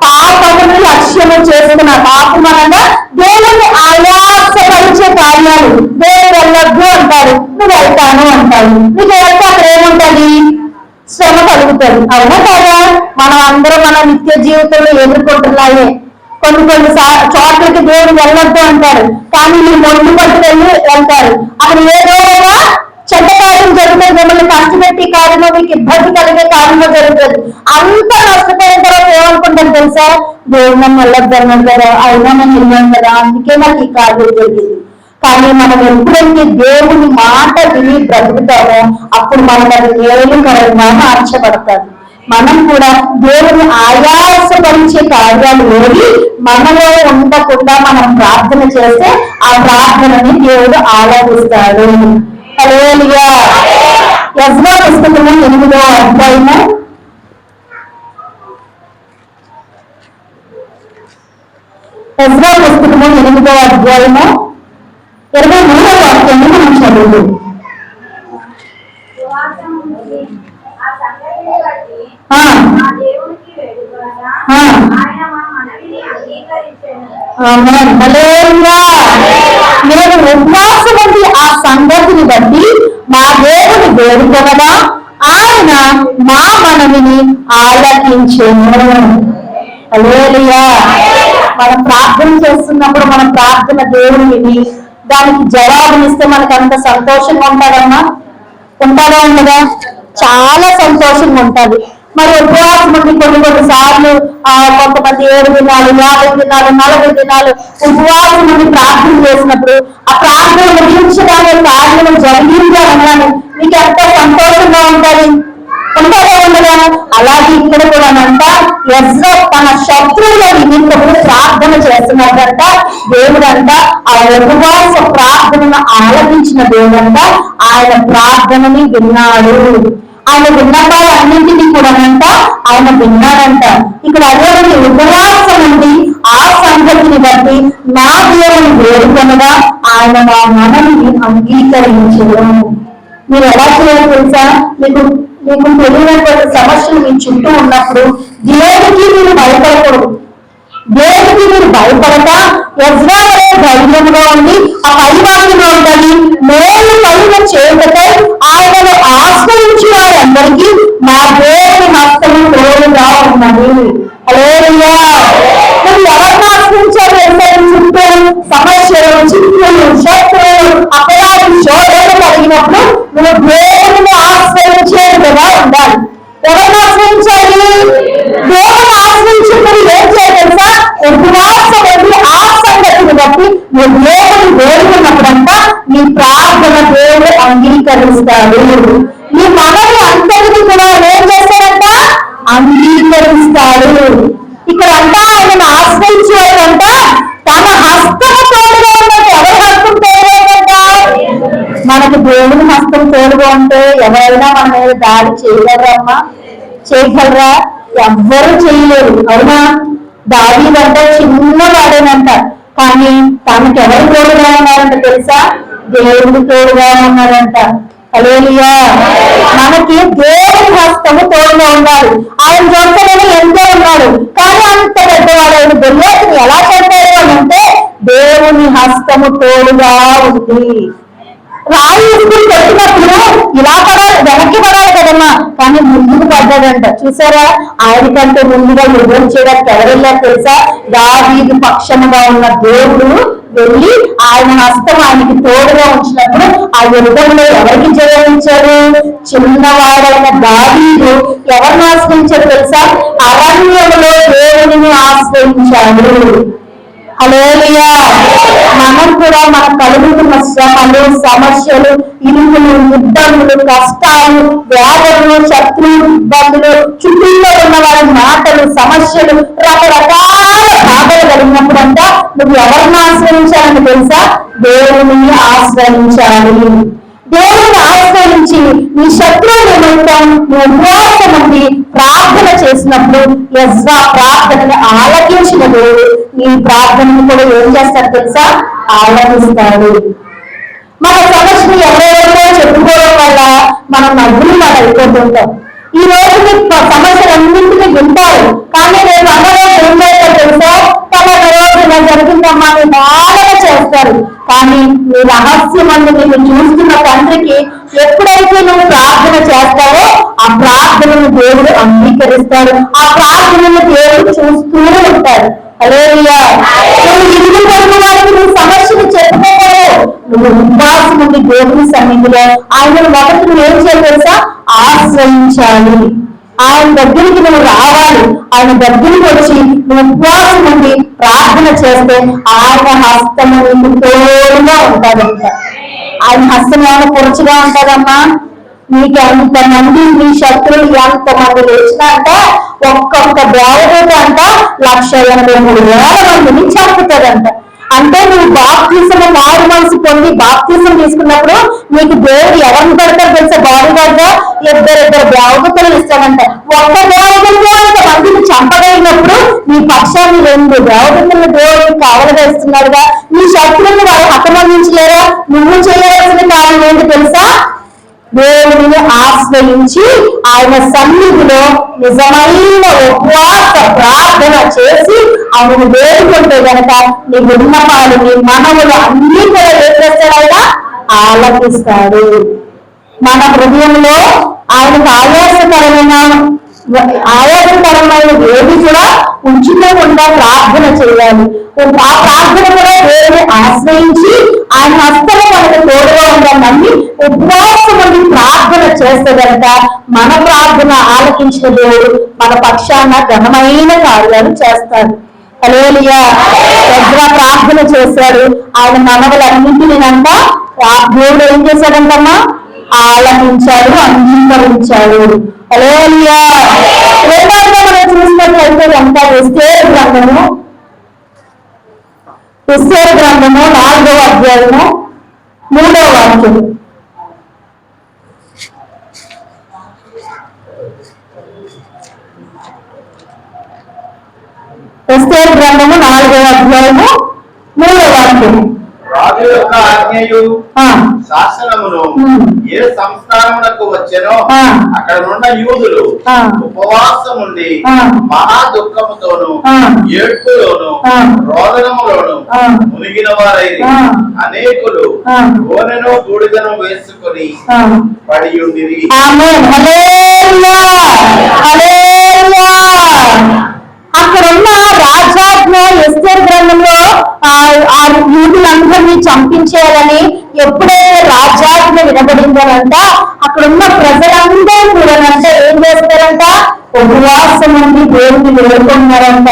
[SPEAKER 1] పాపమును లక్ష్యము చేసుకున్న పాపం అనగా దేవుని ఆయాసపరిచే కార్యాలు. దేవుడు వెళ్ళొద్దు అంటారు, నువ్వు వెళ్తాను అంటారు. నీకు వెళ్తే అక్కడ ఏముంటది? శ్రమ కలుగుతుంది. అవునా కదా? మనం అందరం మన నిత్య జీవితంలో ఎదుర్కొంటున్నాయే. కొన్ని చోట్లకి దేవుడు వెళ్ళొద్దు అంటారు, కానీ మీరు మొండి పట్టుకెళ్ళి వెళ్తారు. అక్కడ ఏదో చెడ్డ కార్యం జరుగుతుంది, మిమ్మల్ని కష్టపెట్టి కార్యమో మీకు ఇబ్బంది కలిగే కార్యమో జరుగుతుంది. అంత నష్టపోయిన తర్వాత ఏమనుకుంటారు తెలుసా? దేవుడు నన్ను వెళ్ళొద్దు అన్నాడు కదా, అయినా నేను వెళ్ళాను కదా, అందుకే నాకు ఈ కార్యం జరిగింది. కానీ మనం ఎప్పుడైతే దేవుని మాట విని బ్రతుకుతామో అప్పుడు మనం అది మేలుకరంగా మార్చబడతారు. మనం కూడా దేవుని ఆయాసపరిచే కార్యాలు ఏవి మనలో ఉండకుండా మనం ప్రార్థన చేస్తే ఆ ప్రార్థనని దేవుడు ఆరాధిస్తాడు. హల్లెలూయా. యెజ్రా పుస్తకము 8వ అధ్యాయము 23వ వాక్యాన్ని మనం చదువుతాం. నేను ఉపవాసం ఉంది ఆ సంగతిని బట్టి మా దేవుని వేడుకొనగా ఆయన మా మనవిని ఆలకించెను. హల్లెలూయా. మనం ప్రార్థన చేస్తున్నప్పుడు మన ప్రార్థన దేవుడు విని దానికి జవాబునిస్తే మనకు అంత సంతోషంగా ఉంటాడమ్మా. ఉంటాడా ఉండదా? చాలా సంతోషంగా ఉంటుంది. మరి ఉపవాసం ఉండి కొన్ని సార్లు కొంతమంది 7 దినాలు 50 దినాలు 40 దినాలు ఉపవాసం ఉండి ప్రార్థన చేసినప్పుడు ఆ ప్రార్థన ముగించగానే కార్యం జరిగింది అనగానే మీకు ఎంత సంతోషంగా ఉంటుంది. ఉంటారా ఉండదా? అలాగే ఇక్కడ కూడా అంట ఎజ్రా తన శత్రువుల నిమిత్తము ప్రార్థన చేస్తున్నాడంట. దేవుడంట ఆ ఉపవాస ప్రార్థనను ఆలపించిన దేవుడంట ఆయన ప్రార్థనని విన్నాడు. ఆయన విన్నపాలన్నింటినీ కూడా అంట ఆయన విన్నాడంట. ఇక్కడ అదే ఉపవాసం ఉండి ఆ సంగతిని బట్టి నా దేవుని వేడుకొనగా ఆయన మా మనల్ని అంగీకరించడం. మీరు ఎలా చేయాలి తెలుసా? మీకు తెలియనటువంటి సమస్యలు మీ చుట్టూ ఉన్నప్పుడు దేవుడికి మీరు భయపడకూడదు. దేవుడికి మీరు భయపడక ఎజ్రా ధైర్యంగా ఉండి ఆ పైవాక్యంలో ఉండాలి. మేలు కలిగిన చేతకై ఆయనను ఆశ్రయించి వారందరికీ మా దేవుని హస్తము తోడుగా ఉన్నది. హల్లెలూయా. నువ్వు ఎవరిని ఆశ్రయించాలి? చుట్టూ సమస్యలు, చిక్కులు, శత్రువులు, అపరాధం, శోధన కలిగినప్పుడు నువ్వు దేవుని ఆశ్రయించేదిగా ఉండాలి. ఎవరిని ఆశ్రయించాలి? దేవుని ఆశ్రయించినప్పుడు ఏం చేయాలి తెలుసా? ఉపవాసం వెళ్ళి ఆ సంగతిని బట్టి నువ్వు దేవుని వేడుకున్నప్పుడంతా నీ ప్రార్థన దేవుడు అంగీకరిస్తాడు. నీ మనని అంతటిని కూడా ఏం చేస్తాడంట? అంగీకరిస్తాడు. ఇక్కడ అంతా ఆయనను ఆశ్రయించేవాడంట తన హస్తము తోడుగా ఉన్నట్టు. ఎవరి హస్తం తోడుగా ఉందంట? మనకు దేవుని హస్తం తోడుగా ఉంటే ఎవరైనా మన మీద దాడి చేయగలరమ్మా? చేయగలరా? ఎవ్వరూ చేయలేరు. అవునా? దావీదంటే చిన్నవాడేనంట, కానీ తనకి ఎవరు తోడుగా ఉన్నారంట తెలుసా? దేవుడు తోడుగా ఉన్నారంట. హల్లెలూయా. మనకి దేవుని హస్తము తోడుగా ఉండాలి. ఆయన జొంతలను ఎంతో ఉన్నాడు, కానీ అంత పెద్దవాడు ఆయన గొల్లియాతుని ఎలా చంపాడు అని అంటే దేవుని హస్తము తోడుగా ఉంది. రాయి ఇసుకుని కొట్టినప్పుడు ఇలా పడాలి, వెనక్కి పడాలి కదమ్మా, కానీ ముందుకు పడ్డాడంట. చూసారా? ఆయన కంటే ముందుగా యుద్ధం చేయడానికి ఎవరు వెళ్ళారు తెలుసా? దావీదు పక్షముగా ఉన్న దేవుడు వెళ్ళి ఆయన హస్తం ఆయనకి తోడుగా ఉంచినప్పుడు ఆ యుద్ధంలో ఎవరికి జయించారు? చిన్నవాడైన దావీదు ఎవరిని ఆశ్రయించాడు తెలుసా? అరణ్యంలో దేవుడిని ఆశ్రయించాడు. హల్లెలూయా. మనం కూడా మన కలుగుతున్న శ్రమలు, సమస్యలు, ఇరుకులు, యుద్ధములు, కష్టాలు, వ్యాధులు, శత్రు ఇబ్బందులు, చుట్టూలో ఉన్న వారి మాటలు, సమస్యలు, రకరకాల బాధలు కలిగినప్పుడంతా నువ్వు ఎవరిని ఆశ్రయించాలని తెలుసా? దేవుని ఆశ్రయించాలి. దేవుని ఆశ్రయించి నీ శత్రువు నిమిత్తం నువ్వు ఉపవాసం ఉండి ప్రార్థన చేసినప్పుడు ఎజ్రా ప్రార్థనని ఆలకించిన దేవుడు నీ ప్రార్థనని కూడా ఏం చేస్తాడు తెలుసా? ఆలకిస్తాడు. మన సమస్యను ఎవరెవరో చెప్పుకోవడం వల్ల మనం నవ్వులు అయిపోతుంటాం. ఈ రోజు మీ సమస్యలన్నింటినీ వింటారు, కానీ నేను అందరూ ఏం చేస్తారు తెలుసా? తన రోజు ఇలా జరిగిందమ్మా అని బాగా చేస్తారు, కానీ నీ రహస్యమందు నిన్ను చూస్తున్న తండ్రికి ఎప్పుడైతే నువ్వు ప్రార్థన చేస్తావో ఆ ప్రార్థనను దేవుడు అంగీకరిస్తాడు. ఆ ప్రార్థనను దేవుడు చూస్తూ ఉంటాడు. హల్లెలూయా. నువ్వు ఇల్లు కొడుకు వారికి నువ్వు సమస్యను చెప్పుకోలేవు. నువ్వు ఉపవాసం ఉండి దేవుని సన్నిధిలో ఆయన మొదటి నువ్వు ఏం చేయాలి తెలుసా? ఆశ్రయించాలి. ఆయన దగ్గరికి నువ్వు రావాలి. ఆయన దగ్గరికి వచ్చి నువ్వు ఉపవాసం ఉండి ప్రార్థన చేస్తే ఆయన హస్తము నీకు తోడుగా ఉంటుందంట. ఆయన హస్తం ఏమైనా పొరచుగా ఉంటుందమ్మా? నీకు ఎంతమంది నీ శత్రువులు ఎంతమంది లేచినాక ఒక్కొక్క దేవదూత అంట 1,83,000 మందిని చంపుతాడంట. అంటే నువ్వు బాప్తిజం మారు మనసు పొంది బాప్తిజం తీసుకున్నప్పుడు నీకు దేవుడు ఎవరిని పెడతారు తెలుసా? బాడీగార్డ్గా ఇద్దరు దేవదూతలు ఇస్తాడంట. ఒక్క దేవదూతలు అంతమందిని చంపగలిగినప్పుడు నీ పక్షాన్ని 2 దేవదూతలను దేవుడు కావలవేస్తున్నాడుగా. నీ శత్రువుని వారు హతమందించలేరా? నువ్వు చేయవలసిన కార్యం ఏంటి తెలుసా? దేవుడిని ఆశ్రయించి ఆయన సన్నిధిలో నిజమైన ఉపవాస ప్రార్థన చేసి ఆయన వేడుకుంటే గనక నీ విన్నపాలు, నీ మనవులు అన్ని కూడా ఏం చేస్తాడైనా ఆలకిస్తాడు. మన హృదయంలో ఆయనకు ఆయాసకరమైన ఆయాసకరమైన ఏది కూడా ఉంచుకోకుండా ప్రార్థన చేయాలి. ఆ ప్రార్థన కూడా దేవుని ఆశ్రయించి ఆయన హస్తము మనకు తోడుగా ఉండాలని ఉపవాసం ఉండి ప్రార్థన చేస్తే కనుక మన ప్రార్థన ఆలకించిన దేవుడు మన పక్షాన ఘనమైన కార్యాలు చేస్తాడు. హల్లెలూయా. ఎజ్రా ప్రార్థన చేశాడు, ఆయన మనవులన్నింటినీ అంట దేవుడు ఏం చేశాడంటమ్మా? ఆలకించాడు, అంగీకరించాడు. హల్లెలూయా. రెండవగా మనం చూసినట్లయితే కనుక ఎస్తేరు గ్రంథము 4వ అధ్యాయము 3వ వాక్యం. ఎస్తేరు గ్రంథము 4వ అధ్యాయము 3వ వాక్యం.
[SPEAKER 3] రాజు యొక్క ఆజ్ఞయు శాసనమును ఏ సంస్థానమునకు వచ్చెనో అక్కడ ఉన్న యూదులు ఉపవాసం ఉండి మహా దుఃఖముతోను ఏడ్పులోను రోదనములోను మునిగిన వారైరి. అనేకులు గోనెను బూడిదను వేసుకుని పడి ఉండిరి.
[SPEAKER 1] అక్కడున్న రాజాజ్ఞ ఎస్తేరు గ్రంథంలో ఆ యూదులందరినీ చంపించేయాలని ఎప్పుడైతే రాజాజ్ఞ వినబడిందనంట అక్కడున్న ప్రజలందరూ కూడానంట ఏం చేస్తారంట? ఉపవాసం ఉండి దేవుని వేడుకుంటున్నారంట.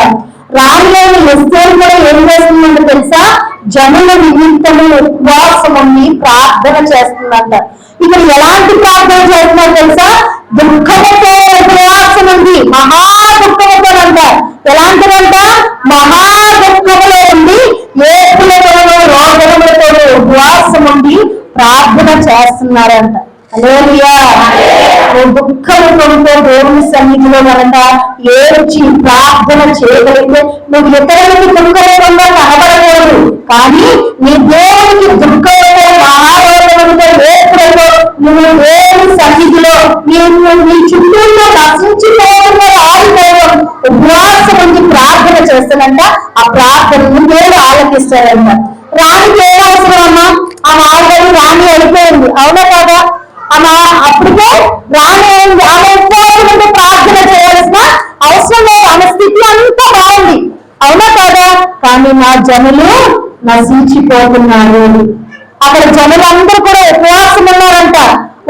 [SPEAKER 1] రాణిలోని ఎస్తేరు కూడా ఏం చేస్తుందంటే తెలుసా? జనుల నిమిత్తము ఉపవాసం ఉండి ప్రార్థన చేస్తుందంట. ఇక్కడ ఎలాంటి ప్రార్థన చేస్తున్నారు తెలుసా? దుఃఖముతో ఉపవాసం ఉంది, మహా దుఃఖముతో అంట. ఎలాంటిదంట? మహా దుఃఖములో ఉండి ఏపులతోనూ రోగములతోనూ ఉపవాసం ఉండి ప్రార్థన చేస్తున్నారంట. హల్లెలూయా. దుఃఖముతో దేవుని సన్నిధిలో కనుక ఏడ్చి ప్రార్థన చేయగలిగితే నువ్వు ఇతరులకు దుఃఖంగా కనబడకూడదు, కానీ నీ దేవునికి దుఃఖంతో మహారోగములతో ఏపులతో నువ్వు దేవుని సన్నిధిలో నీ చుట్టూలో నశించిపోతున్న ఆడిపోవడం ఉపవాసం ఉండి ప్రార్థన చేస్తానంట. ఆ ప్రార్థనను దేవుడు ఆలకిస్తాడంట. రాణికి ఏం అవసరం అమ్మా? ఆమె ఆల్రెడీ రాణి అయిపోయింది, అవునా కాదా? ఆమె అప్పటికే రాణి అయింది, ఆమె ఉపవాసం ఉండి ప్రార్థన చేయాల్సిన అవసరం లేదు. ఆమె స్థితి అంతా బాగుంది, అవునా కాదా? కానీ నా జనులు నశించిపోతున్నారు. అక్కడ జనులందరూ కూడా ఉపవాసం ఉన్నారంట.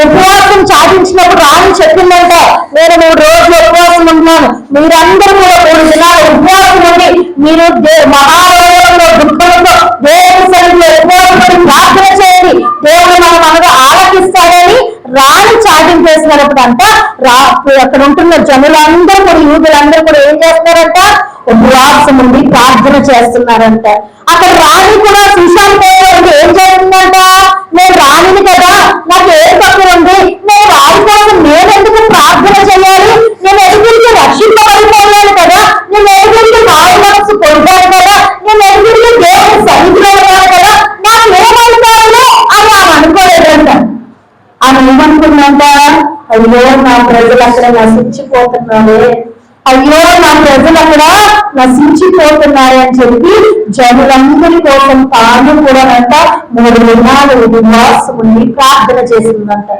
[SPEAKER 1] ఉపవాసం సాధించినప్పుడు రాణి చెప్పిందంట, నేను 3 రోజులు ఉపవాసం ఉంటున్నాను, మీరందరూ కూడా 3 దినాలు ఉపవాసం ఉండి మీరు మహారోగంలో దుఃఖంలో దేవుని సన్నిధిలో ఉపవాసం ప్రార్థన చేయండి, దేవుడు మనగా ఆలకిస్తాడని రాణి చాటింగ్ చేసినప్పుడు అంట అక్కడ ఉంటున్న జనులందరూ కూడా యూదులందరూ కూడా ఏం చేస్తున్నారంట? ఉపవాసం ఉండి ప్రార్థన చేస్తున్నారంట. అక్కడ రాణి కూడా సుశాంత్ ఏం చేస్తుందంట? నేను రాణిని కదా, నాకు ఏం తక్కువ ఉంది, నేను రాణి కోసం నేనెందుకు ప్రార్థన చేయాలి? నేను ఎదుగురికి రక్షింపబడిపోయాను కదా, నేను ఎదుగురికి మారు మనసు పొందాను కదా, నేను ఎదుగురికి దేవుని సన్నిధిలో ఉన్నాను కదా, నాకు ఏమవుతాను అని ఆమె అనుకోలేదంట. ఆమె ఏమనుకుందంట? అయ్యో నా ప్రజలు అక్కడ నశించిపోతున్నారే, అయ్యో నా ప్రజలు అక్కడ నశించిపోతున్నాయి అని చెప్పి జనులందరి కోసం తాను కూడా అంట 3 దినాలు ఉపవాసం ఉండి ప్రార్థన చేసిందంట.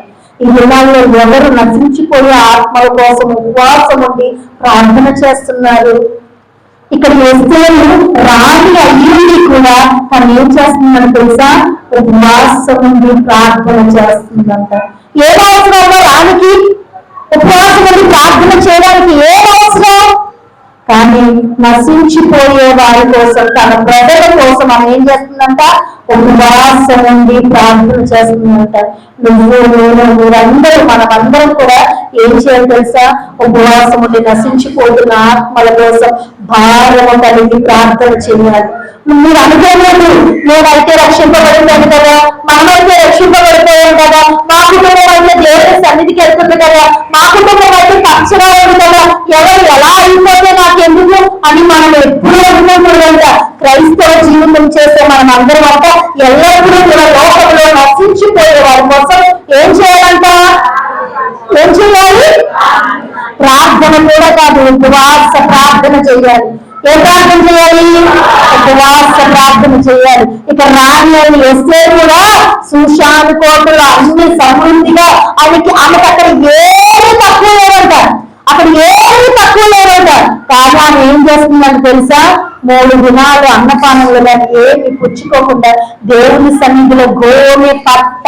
[SPEAKER 1] ఈ దినాల్లో ఎవరు నశించిపోయే ఆత్మల కోసం ఉపవాసం ఉండి ప్రార్థన చేస్తున్నారు? ఇక్కడ ఎస్తేరు రాణి అయ్యింది కూడా తను ఏం చేస్తుందని తెలుసా? ఉపవాసం ఉండి ప్రార్థన చేస్తుందంట. ఏం అవసరమో రాణికి ఉపవాసం ఉండి ప్రార్థన చేయడానికి ఏం అవసరం? కానీ నశించిపోయే వారి కోసం, తన ప్రజల కోసం ఆమె ఏం చేస్తుందంట? ఉపవాసం ఉండి ప్రార్థన చేస్తుందంట. నువ్వు నేను మీరందరూ మనమందరం కూడా ఏం చేయాలి తెలుసా? ఉపవాసం ఉండి నశించిపోతున్న ఆత్మల కోసం భారము కలిగి ప్రార్థన చేయాలి. మీరు అనుకోలేదు నేనైతే రక్షింపబడిపోయాను కదా, మనమైతే రక్షింపబడిపోయాం కదా, మా కుటుంబం అయితే దేవుని సన్నిధికి వెళ్తుంది కదా, మా కుటుంబం అయితే పచ్చగా ఉంది కదా, ఎవరు ఎలా అయిపోతే నాకెందుకు అని మనం ఎప్పుడూ అనుకోకూడదంట. క్రైస్తవ జీవితం చేస్తే మనం అందరం అంట ఎల్లప్పుడూ కూడా లోకంలో నశించిపోయే వారి కోసం ఏం చేయాలంట? ఏం చేయాలి? ప్రార్థన కూడా కాదు, ఉపవాస ప్రార్థన చేయాలి. ఏ ప్రార్థన చేయాలి? ఉపవాస ప్రార్థన చేయాలి. ఇక రాణి అని ఎస్తేరు కూడా సుషాను కోటలో అన్ని సమృద్ధిగా ఆమెకి అక్కడ ఏమి తక్కువ లేదంట, అక్కడ ఏ ఏం చేస్తుందని తెలుసా? 3 దినాలు అన్నపానములు కానీ ఏమి పుచ్చుకోకుండా దేవుని సన్నిధిలో గోనె పట్ట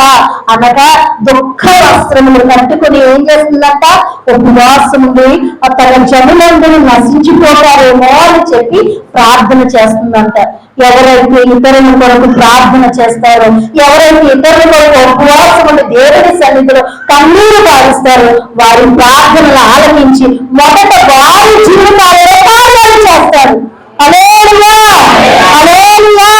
[SPEAKER 1] అనగా దుఃఖ వస్త్రములు కట్టుకుని ఏం చేస్తుందంట? ఉపవాసం ఉండి తన జనులందరూ నశించిపోతారేమో అని చెప్పి ప్రార్థన చేస్తుందంట. ఎవరైతే ఇతరుల కొరకు ప్రార్థన చేస్తారో, ఎవరైతే ఇతరుల కొరకు ఉపవాసం ఉండి దేవుని సన్నిధిలో కన్నీరు కారుస్తారో, వారి ప్రార్థనలు ఆలకించి మొదట వారి జీవితాలలో కార్యాలు చేస్తారు. హల్లెలూయా, హల్లెలూయా.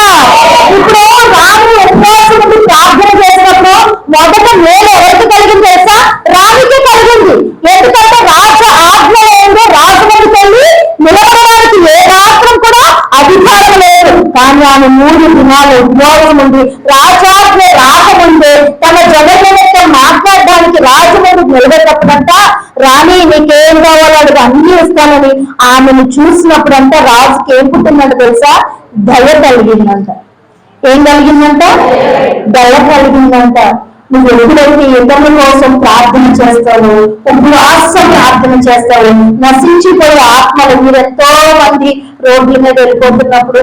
[SPEAKER 1] ఇప్పుడు రాణి ఉపవాసం ఉండి ప్రార్థన చేసినప్పుడు మొదట మేలు ఎవరికి కలిగింది తెలుసా? రాణికి కలిగింది. ఎందుకంటే రాజ ఆజ్ఞ ఏందో రాజు ముందుకు వెళ్ళి నిలబడడానికి ఏ మాత్రం కూడా అధికారం లేదు. కానీ ఆమె 3 దినాలు ఉపవాసం ఉండి రాజాజ్ఞ రాకముందే తన జగన్తో మాట్లాడడానికి రాజు ముందు నిలబెట్టినప్పుడంట, రాణి నీకేం కావాలో అడిగి అన్ని ఇస్తానని ఆమెను చూసినప్పుడంట రాజుకి ఏం పుట్టిందంట తెలుసా? దయ కలిగిందంట. ఏం కలిగిందంట? దయ కలిగిందంట. నువ్వు ఎప్పుడైతే ఇతరుల కోసం ప్రార్థన చేస్తావు, ఉపవాసం ప్రార్థన చేస్తావు, నశించిపోయే ఆత్మలు, మీరు ఎంతో మంది రోడ్ల మీద వెళ్ళిపోతున్నప్పుడు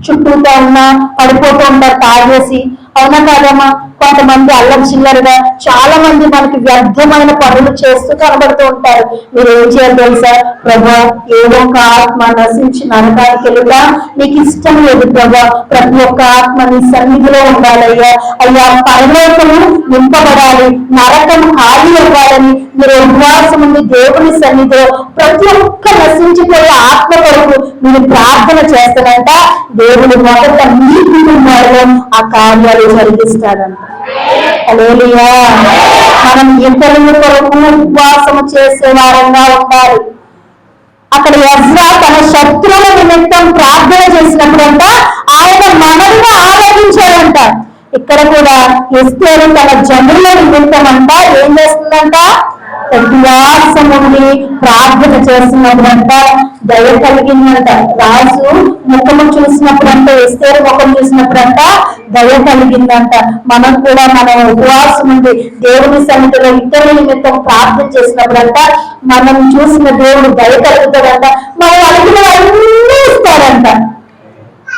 [SPEAKER 1] చుట్టూతో ఉన్నా పడిపోతూ ఉంటారు తాగేసి, అవునా కాదమ్మా? కొంతమంది అల్లం చిల్లరగా చాలా మంది మనకి వ్యర్థమైన పనులు చేస్తూ కనబడుతూ ఉంటారు. మీరు ఏం చేయాలి తెలుసా? ప్రభా, ఏదో ఒక ఆత్మ నశించి నరకానికి వెళ్ళుగా నీకు ఇష్టం లేదు ప్రభా, ప్రతి ఒక్క ఆత్మ నీ సన్నిధిలో ఉండాలయ్యా. అయ్యా, పరలోకము నింపబడాలి, నరకం ఖాళీ అవ్వాలని మీరు ఉపవాసం ఉంది దేవుని సన్నిధిలో ప్రతి ఒక్క నశించిపోయే ఆత్మ కొరకు మీరు ప్రార్థన చేస్తారంట. దేవుడు మొదట మీ కుటుంబాలలో ఆ కార్యాలు జరిగిస్తాడంట. హల్లెలూయా. మనం ఇతరుల కొరకు ఉపవాసము చేసే వారంగా ఉండాలి. అక్కడ ఎజ్రా తన శత్రువుల నిమిత్తం ప్రార్థన చేసినప్పుడంట ఆయన మనల్ని ఆలోచించాడంట. ఇక్కడ కూడా ఎస్తేరు తన జనుల నిమిత్తం అంట ఏం చేస్తుందంట? ఉపవాసం ఉండి ప్రార్థన చేస్తున్నప్పుడంట దయ కలిగిందంట. రాజు ముఖము చూసినప్పుడంట, ఎస్తేరు ముఖం చూసినప్పుడంట దయ కలిగిందంట. మనం కూడా మనం ఉపవాసం ఉండి దేవుని సన్నిధిలో ఇతరుల నిమిత్తం ప్రార్థన చేసినప్పుడంట మనం చూసిన దేవుడు దయ కలుగుతాడంట. మనం అడిగినవన్నీ ఇస్తాడంట.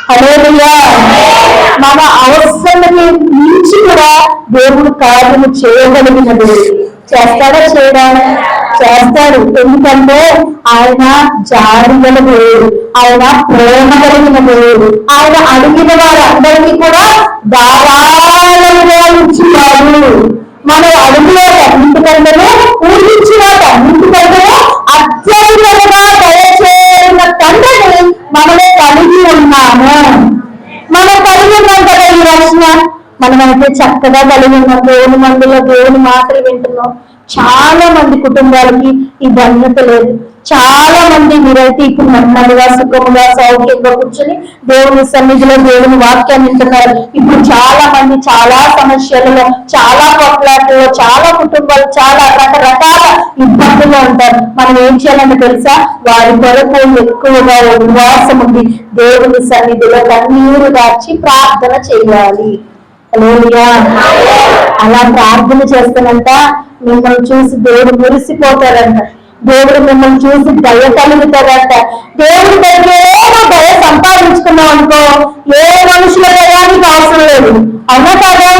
[SPEAKER 1] హల్లెలూయా. మన అవసరాన్ని మించి కూడా దేవుడు కార్యము చేయగలిగిన దేవుడు. చేస్తాడా? చేయడా? చేస్తాడు. ఎందుకంటే ఆయన జాగ్రత్త దేవుడు, ఆయన ప్రేమ కలిగిన దేవుడు. ఆయన అడిగిన వారందరికీ కూడా ధారాళంగా ఇచ్చినాడు. మనం అడుగులో అన్నింటికంటే ఊహించిన అన్నింటికంటే అత్యధికంగా దయచేసిన తండ్రిని మనమే కలిగి ఉన్నాము. మనం కలిగి ఉన్నాం కదా ఈ రక్షణ. మనమైతే చక్కగా కలిగి ఉన్నాం, దేవుని మందిలో దేవుని మాటలు వింటున్నాం. చాలా మంది కుటుంబాలకి ఈ ధన్యత లేదు. చాలా మంది మీరైతే ఇప్పుడు నెమ్మదిగా సుఖముగా సౌఖ్యంగా కూర్చొని దేవుని సన్నిధిలో దేవుని వాక్యాన్ని వింటున్నారు. ఇప్పుడు చాలా మంది చాలా సమస్యలలో, చాలా కొట్లాటలో, చాలా కుటుంబాలు చాలా రకరకాల ఇబ్బందులు ఉంటారు. మనం ఏం చేయాలంటే తెలుసా? వారి కొరకు ఎక్కువగా ఉపవాసం ఉంది దేవుని సన్నిధిలో కన్నీరు దాచి ప్రార్థన చేయాలి. హల్లెలూయా. అలా ప్రార్థన చేస్తానంట మిమ్మల్ని చూసి దేవుడు మురిసిపోతారంట. దేవుడు మిమ్మల్ని చూసి దయ కలుగుతారంట. దేవుడి దగ్గర దయ సంపాదించుకున్నాం అనుకో, ఏ మనుషుల దయ నీకు అవసరం లేదు. అవునా కాదా?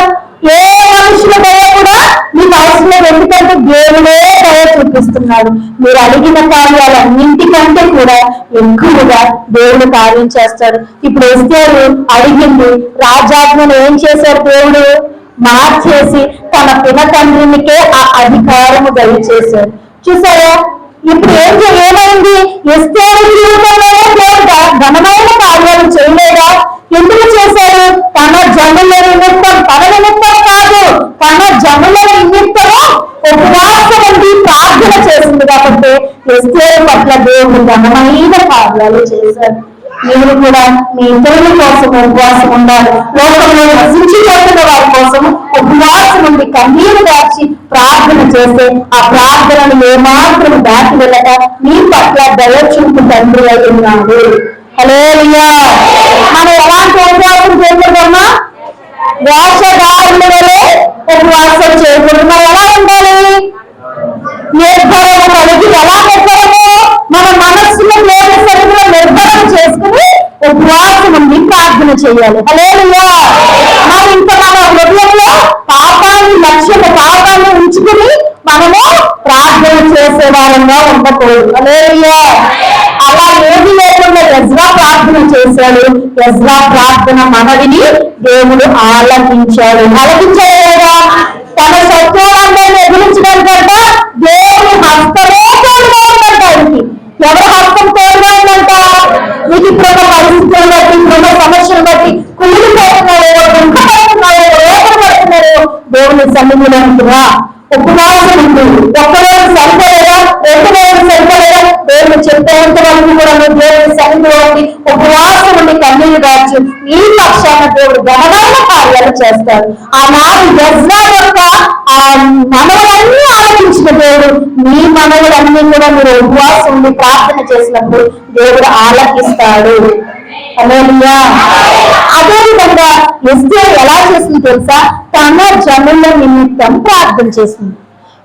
[SPEAKER 1] ఏ మనుషుల దయ కూడా మీకు అవసరం లేదు. ఎందుకంటే దేవుడే దయ చూపిస్తున్నాడు. మీరు అడిగిన కార్యాలన్నింటికంటే కూడా ఎక్కువగా దేవుడు కార్యం చేస్తాడు. ఇప్పుడు ఎస్తేరు అడిగింది, రాజాజ్ఞను ఏం చేశారు? దేవుడు మార్చేసి తన పినతండ్రినికే ఆ అధికారము దయచేశారు. చూసారా? ఇప్పుడు ఏమైంది? ఎస్తేరు జీవితంలోనే దేవుడు ఘనమైన కార్యాలు చేయలేదా? ఎందుకు చేశారు? తన జనుల నిమిత్తం, తన నిమిత్తం కాదు, తన జనుల నిమిత్తము ఉపవాసం ఉండి ప్రార్థన చేసింది కాబట్టి ఎస్తేరు పట్ల దేవుడు ఘనమైన కార్యాలు చేశారు. మీరు కూడా మీ ఇతరుల కోసం ఉపవాసం ఉండాలి. లోకంలో నశించిపోతున్న వారి కోసం ఉపవాసం ఉండి కన్నీరు దాచి ప్రార్థన చేస్తే ఆ ప్రార్థనను ఏమాత్రం దాటి వెళ్ళక మీ పట్ల దయ చూపు తండ్రి అయి ఉన్నాడు. హల్లెలూయా. మనం ఎలాంటి ఉపవాసం చేయకూడదమ్మా? వేషధారుల వలె ఉపవాసం చేయకూడదు. మనం ఎలా ఉండాలి? నిర్భరము కలిగి ఎలా నిర్భరము? మన మనస్సులో ప్రార్థన చేయాలి. హల్లెలూయా. మరి ఇంకా మన హృదయంలో పాపాన్ని ఉంచుకుని మనము ప్రార్థన చేసే వాళ్ళంగా ఉండకూడదు. హల్లెలూయా. అలా ఏది లేకుండా ఎజ్రా ప్రార్థన చేశాడు. ఎజ్రా ప్రార్థన మనవిని దేవుడు ఆలకించాడు. లేదా తన శత్రువులందరినీ ఎదిరించడానికంట దేవుని హస్తమే తోడుగా ఉందంట. ఎవరి హస్తం తోడుగా ఉందంట? నీకు ఇప్పుడున్న పరిస్థితులను బట్టి, ఇప్పుడున్న సమస్యను బట్టి కుళ్ళిపోతున్నారో, దుఃఖపడుతున్నారో, వేదపడుతున్నారో దేవుని సన్నిధిలోకి రా. ఉపవాసం ఉంది. ఒక్కరోజు సరిపోలేదా, 2 రోజులు సరిపోలేదా, దేవుడు చెప్పేంత వరకు కూడా దేవుని సన్నిధిలోకి ఉపవాసం ఉండి కన్నీళ్లు దాచి ఈ పక్షాన దేవుడు ఘనమైన కార్యాలు చేస్తాడు. ఆనాడు ఎజ్రా యొక్క మనవులన్నీ ఆలోచించిన దేవుడు మీ మనవులన్నీ కూడా మీరు ఉపవాసం ఉండి ప్రార్థన చేసినప్పుడు దేవుడు ఆలకిస్తాడు. హల్లెలూయా. అదే విధంగా ఎస్తేరు ఎలా చేసింది తెలుసా? తన జనుల నిమిత్తం ప్రార్థన చేసింది.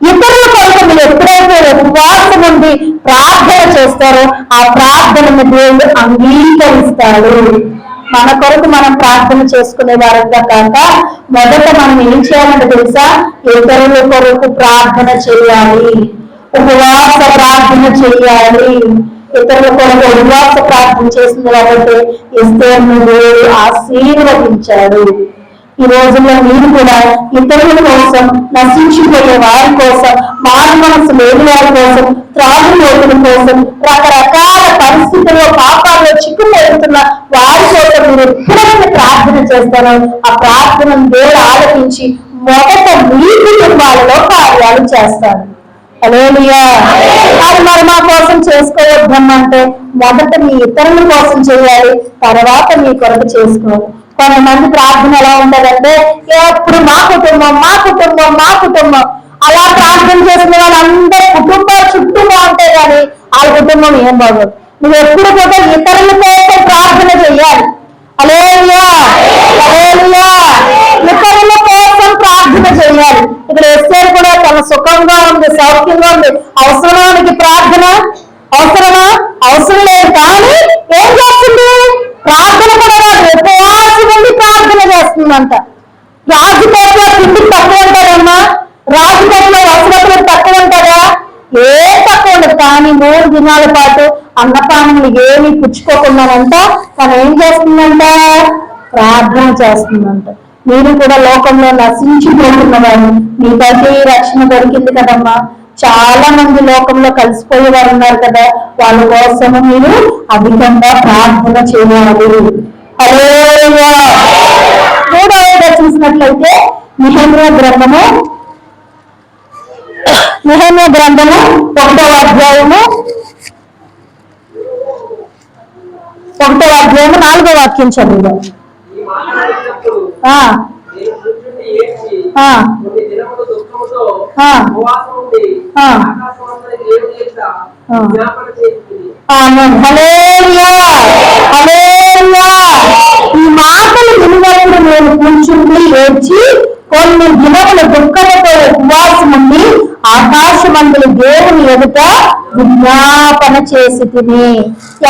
[SPEAKER 1] ఇతరుల కొరకు మీరు ఎప్పుడైతే ఉపవాసం ఉండి ప్రార్థన చేస్తారో ఆ ప్రార్థనను దేవుడు అంగీకరిస్తాడు. మన కొరకు మనం ప్రార్థన చేసుకునే వారంగా కాక మొదట మనం ఏం చేయాలంటే తెలుసా? ఇతరుల కొరకు ప్రార్థన చేయాలి, ఉపవాస ప్రార్థన చేయాలి. ఇతరుల కొరకు ఉపవాస ప్రార్థన చేసింది కాబట్టి ఎస్తేరును దేవుడు ఆశీర్వదించాడు. ఈ రోజుల్లో మీరు కూడా ఇతరుల కోసం, నశించిపోయే వారి కోసం, మారు మనసు లేని వారి కోసం, త్రాగులోతుల కోసం, రకరకాల పరిస్థితుల్లో పాపాల్లో చిక్కుపోతున్న వారి కోసం మీరు ఎప్పుడైతే ప్రార్థన చేస్తారో ఆ ప్రార్థనను దేవుడు ఆలకించి మొదట మీ కుటుంబాలలో కార్యాలు చేస్తారు. హల్లెలూయా. అది మరి మా కోసం చేసుకోవద్దమ్మంటే మొదట మీ ఇతరుల కోసం చేయాలి, తర్వాత మీ కొరకు చేసుకోవాలి. కొంతమంది ప్రార్థన ఎలా ఉంటదంటే ఎప్పుడు మా కుటుంబం మా కుటుంబం మా కుటుంబం అలా ప్రార్థన చేసిన వాళ్ళందరూ కుటుంబాలు చుట్టూ బాగుంటాయి కానీ వాళ్ళ కుటుంబం ఏం బాగోదు. నువ్వు ఎప్పుడు కూడా ఇతరుల కోసం ప్రార్థన చెయ్యాలి. హల్లెలూయా. హల్లెలూయా. ఇతరుల కోసం ప్రార్థన చేయాలి. ఇక్కడ ఎస్తేరు కూడా తన సుఖంగా ఉంది, సౌఖ్యంగా ఉంది. అవసరానికి ప్రార్థన అవసరమా? అవసరం లేదు. కానీ ఏం చేస్తుంది? ప్రార్థన కూడా రాదు, ఉపవాసం ఉండి ప్రార్థన చేస్తుందంట. రాజుకోట్లో తిండి తక్కువ ఉంటాడమ్మా, రాజుకోట్లో వసతులు తక్కువ ఉంటారా? ఏం తక్కువ ఉండదు. కానీ 3 దినాల పాటు అన్నపానములు ఏమీ పుచ్చుకోకుండానంట తను ఏం చేస్తుందంట? ప్రార్థన చేస్తుందంట. మీరు కూడా లోకంలో నశించిపోతున్నవారు, మీకైతే రక్షణ దొరికింది కదమ్మా. చాలా మంది లోకంలో కలిసిపోయే వారు ఉన్నారు కదా, వాళ్ళ కోసం మీరు అధికంగా ప్రార్థన చేయాలి. హల్లెలూయా. 3వ చూసినట్లయితే నెహెమ్యా గ్రంథము 1వ అధ్యాయము 4వ వాక్యం చదువుదాం. ఈ మాటలు వినినప్పుడు నేను కూర్చుండి ఏడ్చి కొన్ని దినముల దుఃఖముతో ఉపవాసం ఉండి ఆకాశమందులు దేవుని ఎదుట విజ్ఞాపన చేసి తిని.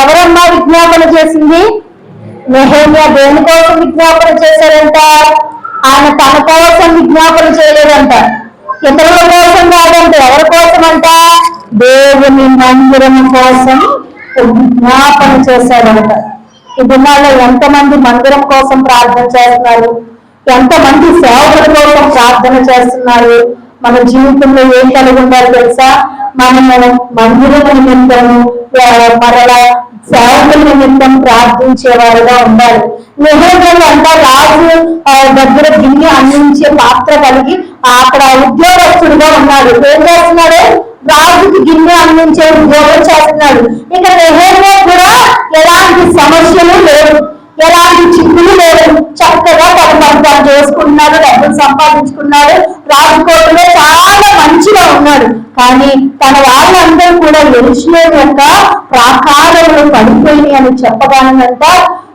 [SPEAKER 1] ఎవరమ్మా విజ్ఞాపన చేసింది? నెహెమ్యా. దేని కోసం విజ్ఞాపన చేశారంట? ఆయన తన కోసం విజ్ఞాపన చేయలేదంట, ఇతరుల కోసం కాదంట. ఎవరి కోసం అంట? దేవుని మందిరం కోసం విజ్ఞాపన చేశాడంట. ఈ దినాల్లో ఎంతమంది మందిరం కోసం ప్రార్థన చేస్తున్నారు? ఎంతమంది సేవకుల కోసం ప్రార్థన చేస్తున్నారు? మన జీవితంలో ఏం కలిగి ఉండాలి తెలుసా? మనము మందిరం నిమిత్తము మరలా సేవకుల నిమిత్తం ప్రార్థించేవారుగా ఉండాలి. నెహెమ్యా అంతా రాజు దగ్గర గిన్నె అందించే పాత్ర కలిగి అక్కడ ఉద్యోగస్తుడుగా ఉన్నాడు. ఏం చేస్తున్నాడు? రాజుకి గిన్నె అందించే ఉద్యోగం చేస్తున్నాడు. ఇక నెహెమ్యా కూడా ఎలాంటి సమస్యలు లేవు, ఎలాంటి చిక్కులు లేవు. చక్కగా తను చేసుకుంటున్నాడు, డబ్బులు సంపాదించుకున్నాడు, రాజకోటలో చాలా మంచిగా ఉన్నాడు. కానీ తన వాళ్ళందరూ కూడా యెరూషలేము యొక్క ప్రాకారములు పడిపోయి అని చెప్పగానంట.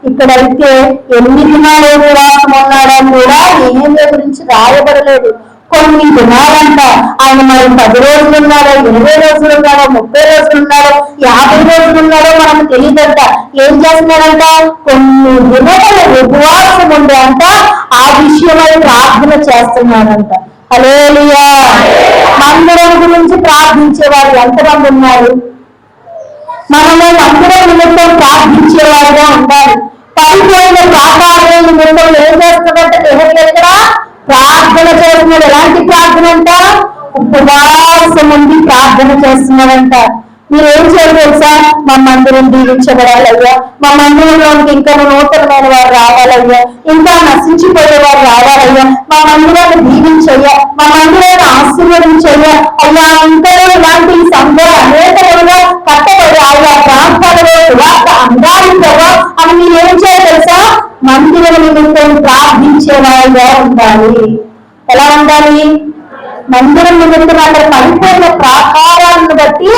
[SPEAKER 1] ఇక్కడైతే 8 దినాలు ఉపవాసం ఉన్నాడో కూడా నెహెమ్యా గురించి రాయబడలేదు. కొన్ని దినాలంట. ఆయన మరి 10 రోజులు ఉన్నాడో, 20 రోజులు ఉన్నాడో, 30 రోజులు ఉన్నాడో, 50 రోజులు ఉన్నాడో మనకు తెలియదంట. ఏం చేస్తున్నాడంట? కొన్ని దినములు ఉపవాసం ఉండి అంట ఆ విషయమై ప్రార్థన చేస్తున్నాడంట. హల్లెలూయా. మందిరం గురించి ప్రార్థించేవారు ఎంతమంది ఉన్నారు? మనము మందిరం నిమిత్తం ప్రార్థించేవారుగా ఉండాలి. పడిపోయిన ప్రాకారాల నిమిత్తం ఏం చేస్తున్నట్టు ఎక్కడ ప్రార్థన చేస్తున్నాడు. ఎలాంటి ప్రార్థన అంట? ఉపవాసం ఉండి ప్రార్థన చేస్తున్నాడంట. మీరేం చేయాలి తెలుసా? మా మందిరం దీవించబడాలయ్యా, మా మందిరంలోకి ఇంకా నూతనమైన వారు రావాలయ్యా, ఇంకా నశించిపోయే వారు రావాలయ్యా, మా మందిరాన్ని దీవించయ్యా, మా మందిరాన్ని ఆశీర్వదించయ్యా అయ్యా. ఇంకా ఇలాంటి సంఘాలు అనేకలుగా కట్టబడి ఆయా ప్రాంతాలలో అందాలి కదా అని మీరు ఏం చేయాలి తెలుసా? మందిరం నిమిత్తం ప్రార్థించేవారుగా ఉండాలి. ఎలా ఉండాలి? మందిరం నిమిత్తం అక్కడ పడిపోయిన ప్రాకారాలను బట్టి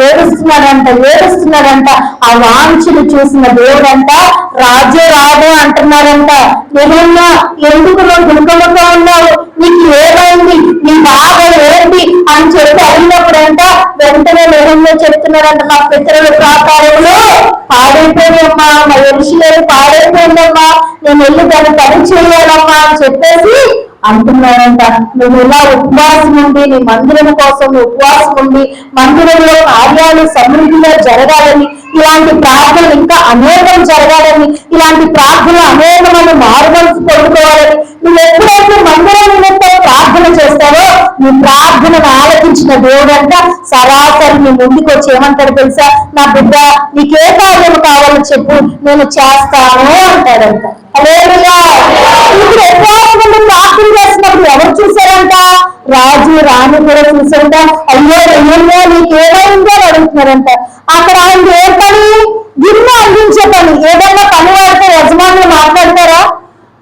[SPEAKER 1] ఏడుస్తున్నాడంట. ఆ వాంఛను చూసిన దేవుడంట రాజే రాదు అంటున్నాడంట. ఏమన్నా ఎందుకు నువ్వు దుఃఖముగా ఉన్నావు, నీకు ఏమైంది, నీ బాధ ఏంటి అని చెప్పి అడిగినప్పుడంట వెంటనే నిజంగా చెప్తున్నాడంట, మా పితరుల ప్రాకారంలో పాడైపోయిందమ్మా, మా ఎరుషులేరు పాడైపోయిందమ్మా, నేను వెళ్ళి దాన్ని పని చేయాలమ్మా అని చెప్పేసి అంటున్నాడంట. నువ్వు ఇలా ఉపవాసం ఉండి నీ మందిరం కోసం ఉపవాసం ఉండి మందిరంలో కార్యాలు సమృద్ధిగా జరగాలని, ఇలాంటి ప్రార్థనలు ఇంకా అనేకం జరగాలని, ఇలాంటి ప్రార్థనలు అనేకమైన మారుమనసు పొందుకోవాలని నువ్వు ఎప్పుడైతే మందిరం నిమిత్తం ప్రార్థన చేస్తావో నీ ప్రార్థనను ఆలకించిన దేవుడంట సరాసరి నీ ముందుకు వచ్చి ఏమంటాడు తెలుసా? నా బిడ్డ నీకే కార్యం కావాలో చెప్పు, నేను చేస్తాను అంటాడంట. హల్లెలూయా. ఇప్పుడు ఉపవాసం ఉండి ప్రార్థన చేసినప్పుడు ఎవరు చూశారంట? రాజు రాణి కూడా చూసారంట. అయ్యో అయ్యో నీకేమైందో అడుగుతున్నారంట. అక్కడ ఆయన ఏ పని? గిన్నె అందించే పని. ఏదైనా పనివాడితో యజమానులు మాట్లాడతారా?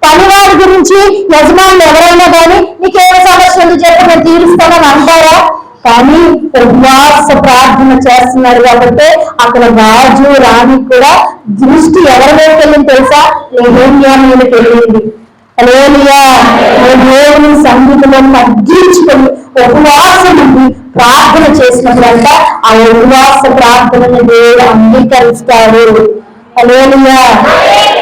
[SPEAKER 1] పనివాడి గురించి యజమానులు ఎవరైనా కానీ నీకేమైనా సమస్య ఉంది చెప్పి నేను తీరుస్తానని అంటారా? కానీ ఉపవాస ప్రార్థన చేస్తున్నారు కాబట్టి అక్కడ రాజు రాణి కూడా దృష్టి ఎవరి వైపు వెళ్ళింది తెలుసా? నెహెమ్యా మీదకి వెళ్ళింది. హల్లెలూయా. దేవుని సన్నిధిలో తగ్గించుకొని ఉపవాసం ఉండి ప్రార్థన చేసినప్పుడంట ఆ ఉపవాస ప్రార్థనని దేవుడు అంగీకరిస్తాడు. హల్లెలూయా.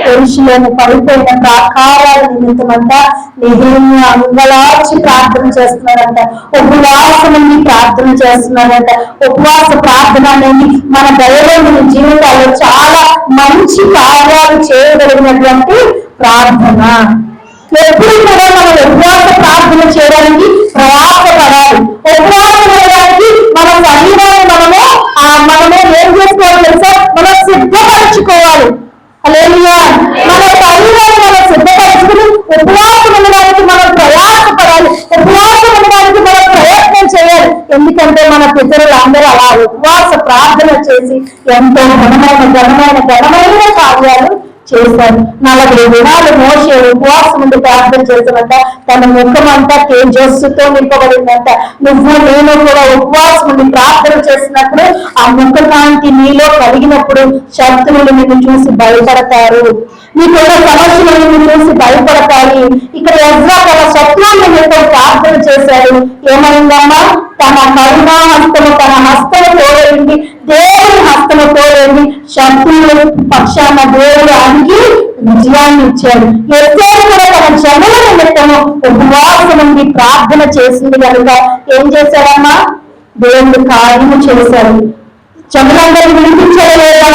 [SPEAKER 1] పురుషులను పడిపోయిన ప్రాకారాల నిమిత్తం అంట నెహెమ్యా అంగలార్చి ప్రార్థన చేస్తున్నారంట. ఉపవాసం నుండి ప్రార్థన చేస్తున్నారంట. ఉపవాస ప్రార్థన అనేది మన దైవంలోని జీవితాల్లో చాలా మంచి కార్యాలు చేయగలిగినటువంటి ప్రార్థన. ఎప్పుడు కూడా మనం ఉపవాస ప్రార్థన చేయడానికి ప్రయాసపడాలి. ఉపవాసం చేయడానికి మన శరీరాన్ని మనమే ఏం చేసుకోవాలి తెలుసా? మనం సిద్ధపరచుకోవాలి. హల్లెలూయా. మన శరీరాన్ని మనం సిద్ధపరచుకుని ఉపవాసం ఉండడానికి మనం ప్రయాసపడాలి. ఉపవాసం ఉండడానికి మనం ప్రయత్నం చేయాలి. ఎందుకంటే మన పితరులందరూ అలా ఉపవాస ప్రార్థన చేసి ఎంతో ఘనమైన కార్యాలు చేశారు. 40 దినాలు మోషే ఉపవాసం ఉండి ప్రార్థన చేసినంత తన ముఖం అంతా తేజస్సుతో నింపబడిందంట. నువ్వు నేను కూడా ఉపవాసం ఉండి ప్రార్థన చేసినప్పుడు ఆ ముఖకాంతి నీలో కలిగినప్పుడు శత్రువులు నిన్ను చూసి భయపడతారు. నీకున్న సమస్యలు నిన్ను చూసి భయపడతాయి. ఇక్కడ ఎజ్రా తన శత్రువుల నిమిత్తం ప్రార్థన చేశాడు. ఏమైందమ్మా? తన కరుణా హస్తము తన హస్తము తోడైంది, దేవుని హస్తము తోడైంది. శత్రువుల పక్షాన దేవుడు అడిగి విజయాన్ని ఇచ్చాడు. ఎస్సేలు కూడా తన జనుల నిమిత్తము ఉపవాసం నుండి ప్రార్థన చేసింది కనుక ఏం చేశాడమ్మా? దేవుడు కార్యము చేశాడు. జనులందరినీ వినిపించడం లేదా?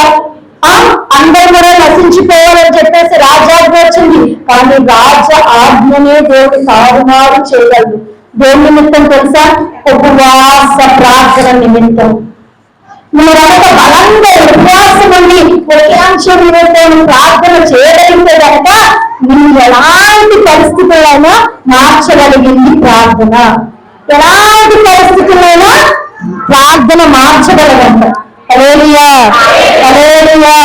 [SPEAKER 1] అందరూ కూడా నశించిపోవాలని చెప్పేసి రాజాజ్ఞ వచ్చింది. కానీ రాజ ఆజ్ఞనే దేవుడు తారుమారు చేయగలడు. దేని నిమిత్తం తెలుసా? ఉపవాస ప్రార్థన నిమిత్తం. మీరంతా బలంగా ఉపవాసం ఉండి ఒకేంశ నిమిత్తం ప్రార్థన చేయగలిగితే కనుక మీరు ఎలాంటి పరిస్థితులైనా మార్చగలిగింది ప్రార్థన. ఎలాంటి పరిస్థితులైనా ప్రార్థన మార్చగలగంట. హల్లెలూయా. హల్లెలూయా.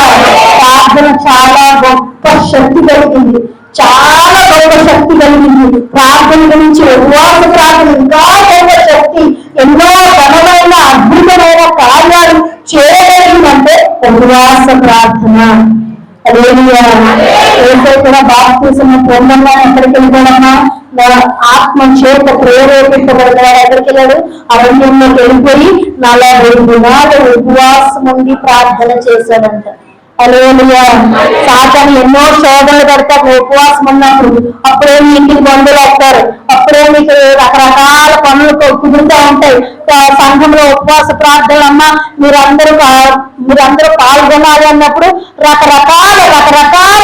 [SPEAKER 1] ప్రార్థన చాలా గొప్ప శక్తి కలిగింది. చాలా గొప్ప శక్తి కలిగింది. ప్రార్థన గురించి ఉపవాస ప్రార్థన ఇంకా గొప్ప శక్తి, ఎన్నో ఘనమైన అద్భుతమైన కార్యాలు చేయగలిగిందంటే ఉపవాస ప్రార్థన. హల్లెలూయా. ఏసై కూడా బాప్తిసం పొందమ్మా ఎక్కడికి వెళ్ళిపోవడమ్మా? ఆత్మ చేత ప్రేరేపింపబడినాడు. ఎక్కడికి వెళ్ళాడు? అరణ్యంలోకి వెళ్ళిపోయి 40 దినాలు ఉపవాసం ఉండి ప్రార్థన చేశాడంట. హల్లెలూయా. సాతాను ఎన్నో శోధనలు పెడతారు ఉపవాసం ఉన్నప్పుడు. అప్పుడే మీకు బంధువులు వస్తారు, అప్పుడే మీకు రకరకాల పనులు కుదురుతూ ఉంటాయి. సంఘంలో ఉపవాస ప్రార్థనలు అమ్మ మీరందరూ పాల్గొనాలి అన్నప్పుడు రకరకాల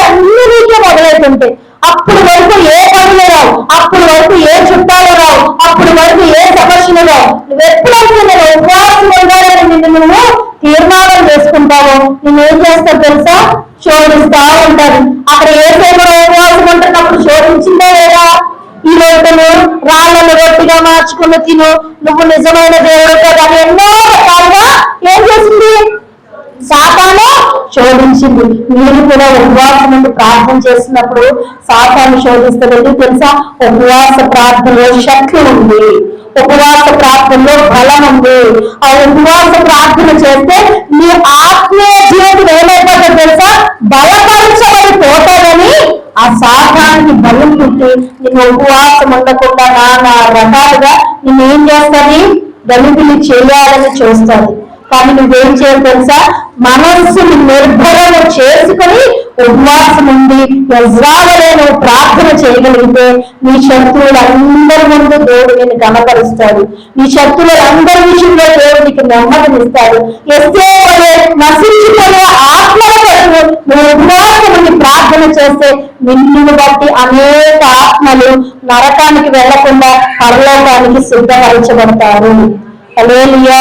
[SPEAKER 1] అన్ని మీకే మొదలవుతుంటాయి. అప్పుడు వరకు ఏ పనులు రావు, అప్పుడు వరకు ఏ చుట్టాలు రావు, అప్పుడు వరకు ఏ సమస్యలు రావు. నువ్వు ఎప్పుడైతే నేను ఉపవాసం ఉండాలని నువ్వు తీర్మానం చేసుకుంటావో నేనేం చేస్తా తెలుసా? శోధిస్తా ఉంటాను. అక్కడ ఏ సేవలో ఉపవాసం ఉంటున్నప్పుడు శోధించిందా లేదా? ఈ రొట్టెను రాళ్ళను రొట్టిగా మార్చుకుని తిను, నువ్వు నిజమైన దేవుడు కదా అని ఎన్నో రకాలుగా ఏం చేసింది? సాతాను శోధించింది. మీరు కూడా ఉపవాసం నుండి ప్రార్థన చేసినప్పుడు సాతాను శోధిస్తుంది తెలుసా? ఉపవాస ప్రార్థనలో శక్తి ఉంది, ఉపవాస ప్రార్థనలో బలం ఉంది. ఆ ఉపవాస ప్రార్థన చేస్తే మీ ఆత్మీయ జీవితం ఏమైపోతుందో తెలుసా? బలపరచబడిపోతాడని ఆ సాతానికి భయం పుట్టి నేను ఉపవాసం ఉండకుండా నానా రకాలుగా నేనేం చేస్తాను? గలిబిలి చేయాలని చూస్తాను. కానీ నువ్వేం చేయాలి తెలుసా? మనస్సుని నిర్భరణ చేసుకుని ఉపవాసం ఉండి యజ్రావలే నువ్వు ప్రార్థన చేయగలిగితే నీ శత్రువులందరి ముందు దేవుడు నిన్ను కనపరుస్తాడు. నీ శత్రువులందరి విషయంలో దేవుడు నీకు నెమ్మదినిస్తాడు. నశించుకునే ఆత్మల కొరకు నువ్వు ఉపవాసం ఉండి ప్రార్థన చేస్తే నిన్ను బట్టి అనేక ఆత్మలు నరకానికి వెళ్లకుండా పరలోకానికి సిద్ధపరచబడతారు. హల్లెలూయా.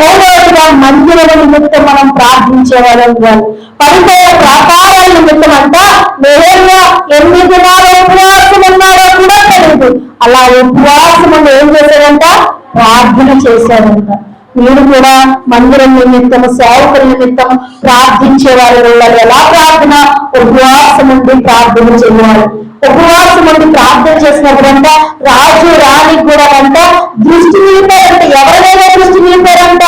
[SPEAKER 1] మూడవదిగా మందిరం నిమిత్తం మనం ప్రార్థించే వాళ్ళం కాదు. పరిచయ ప్రాకారాల నిమిత్తం అంట నెహెమ్యా 8 దినాలు ఉపవాసం ఉన్నాడో కూడా తెలియదు. అలా ఉపవాసం ఏం చేశాడంట? ప్రార్థన చేశాడంట. మీరు కూడా మందిరం నిమిత్తము సేవకుల నిమిత్తం ప్రార్థించే వాళ్ళు ఎలా ప్రార్థన? ఉపవాసం ఉండి ప్రార్థన చేయాలి. ఉపవాసం ఉండి ప్రార్థన చేసినప్పుడంట రాజు రాణి కూడా అంట దృష్టి నిలిపారంట. ఎవరైనా దృష్టి నిలిపారంట?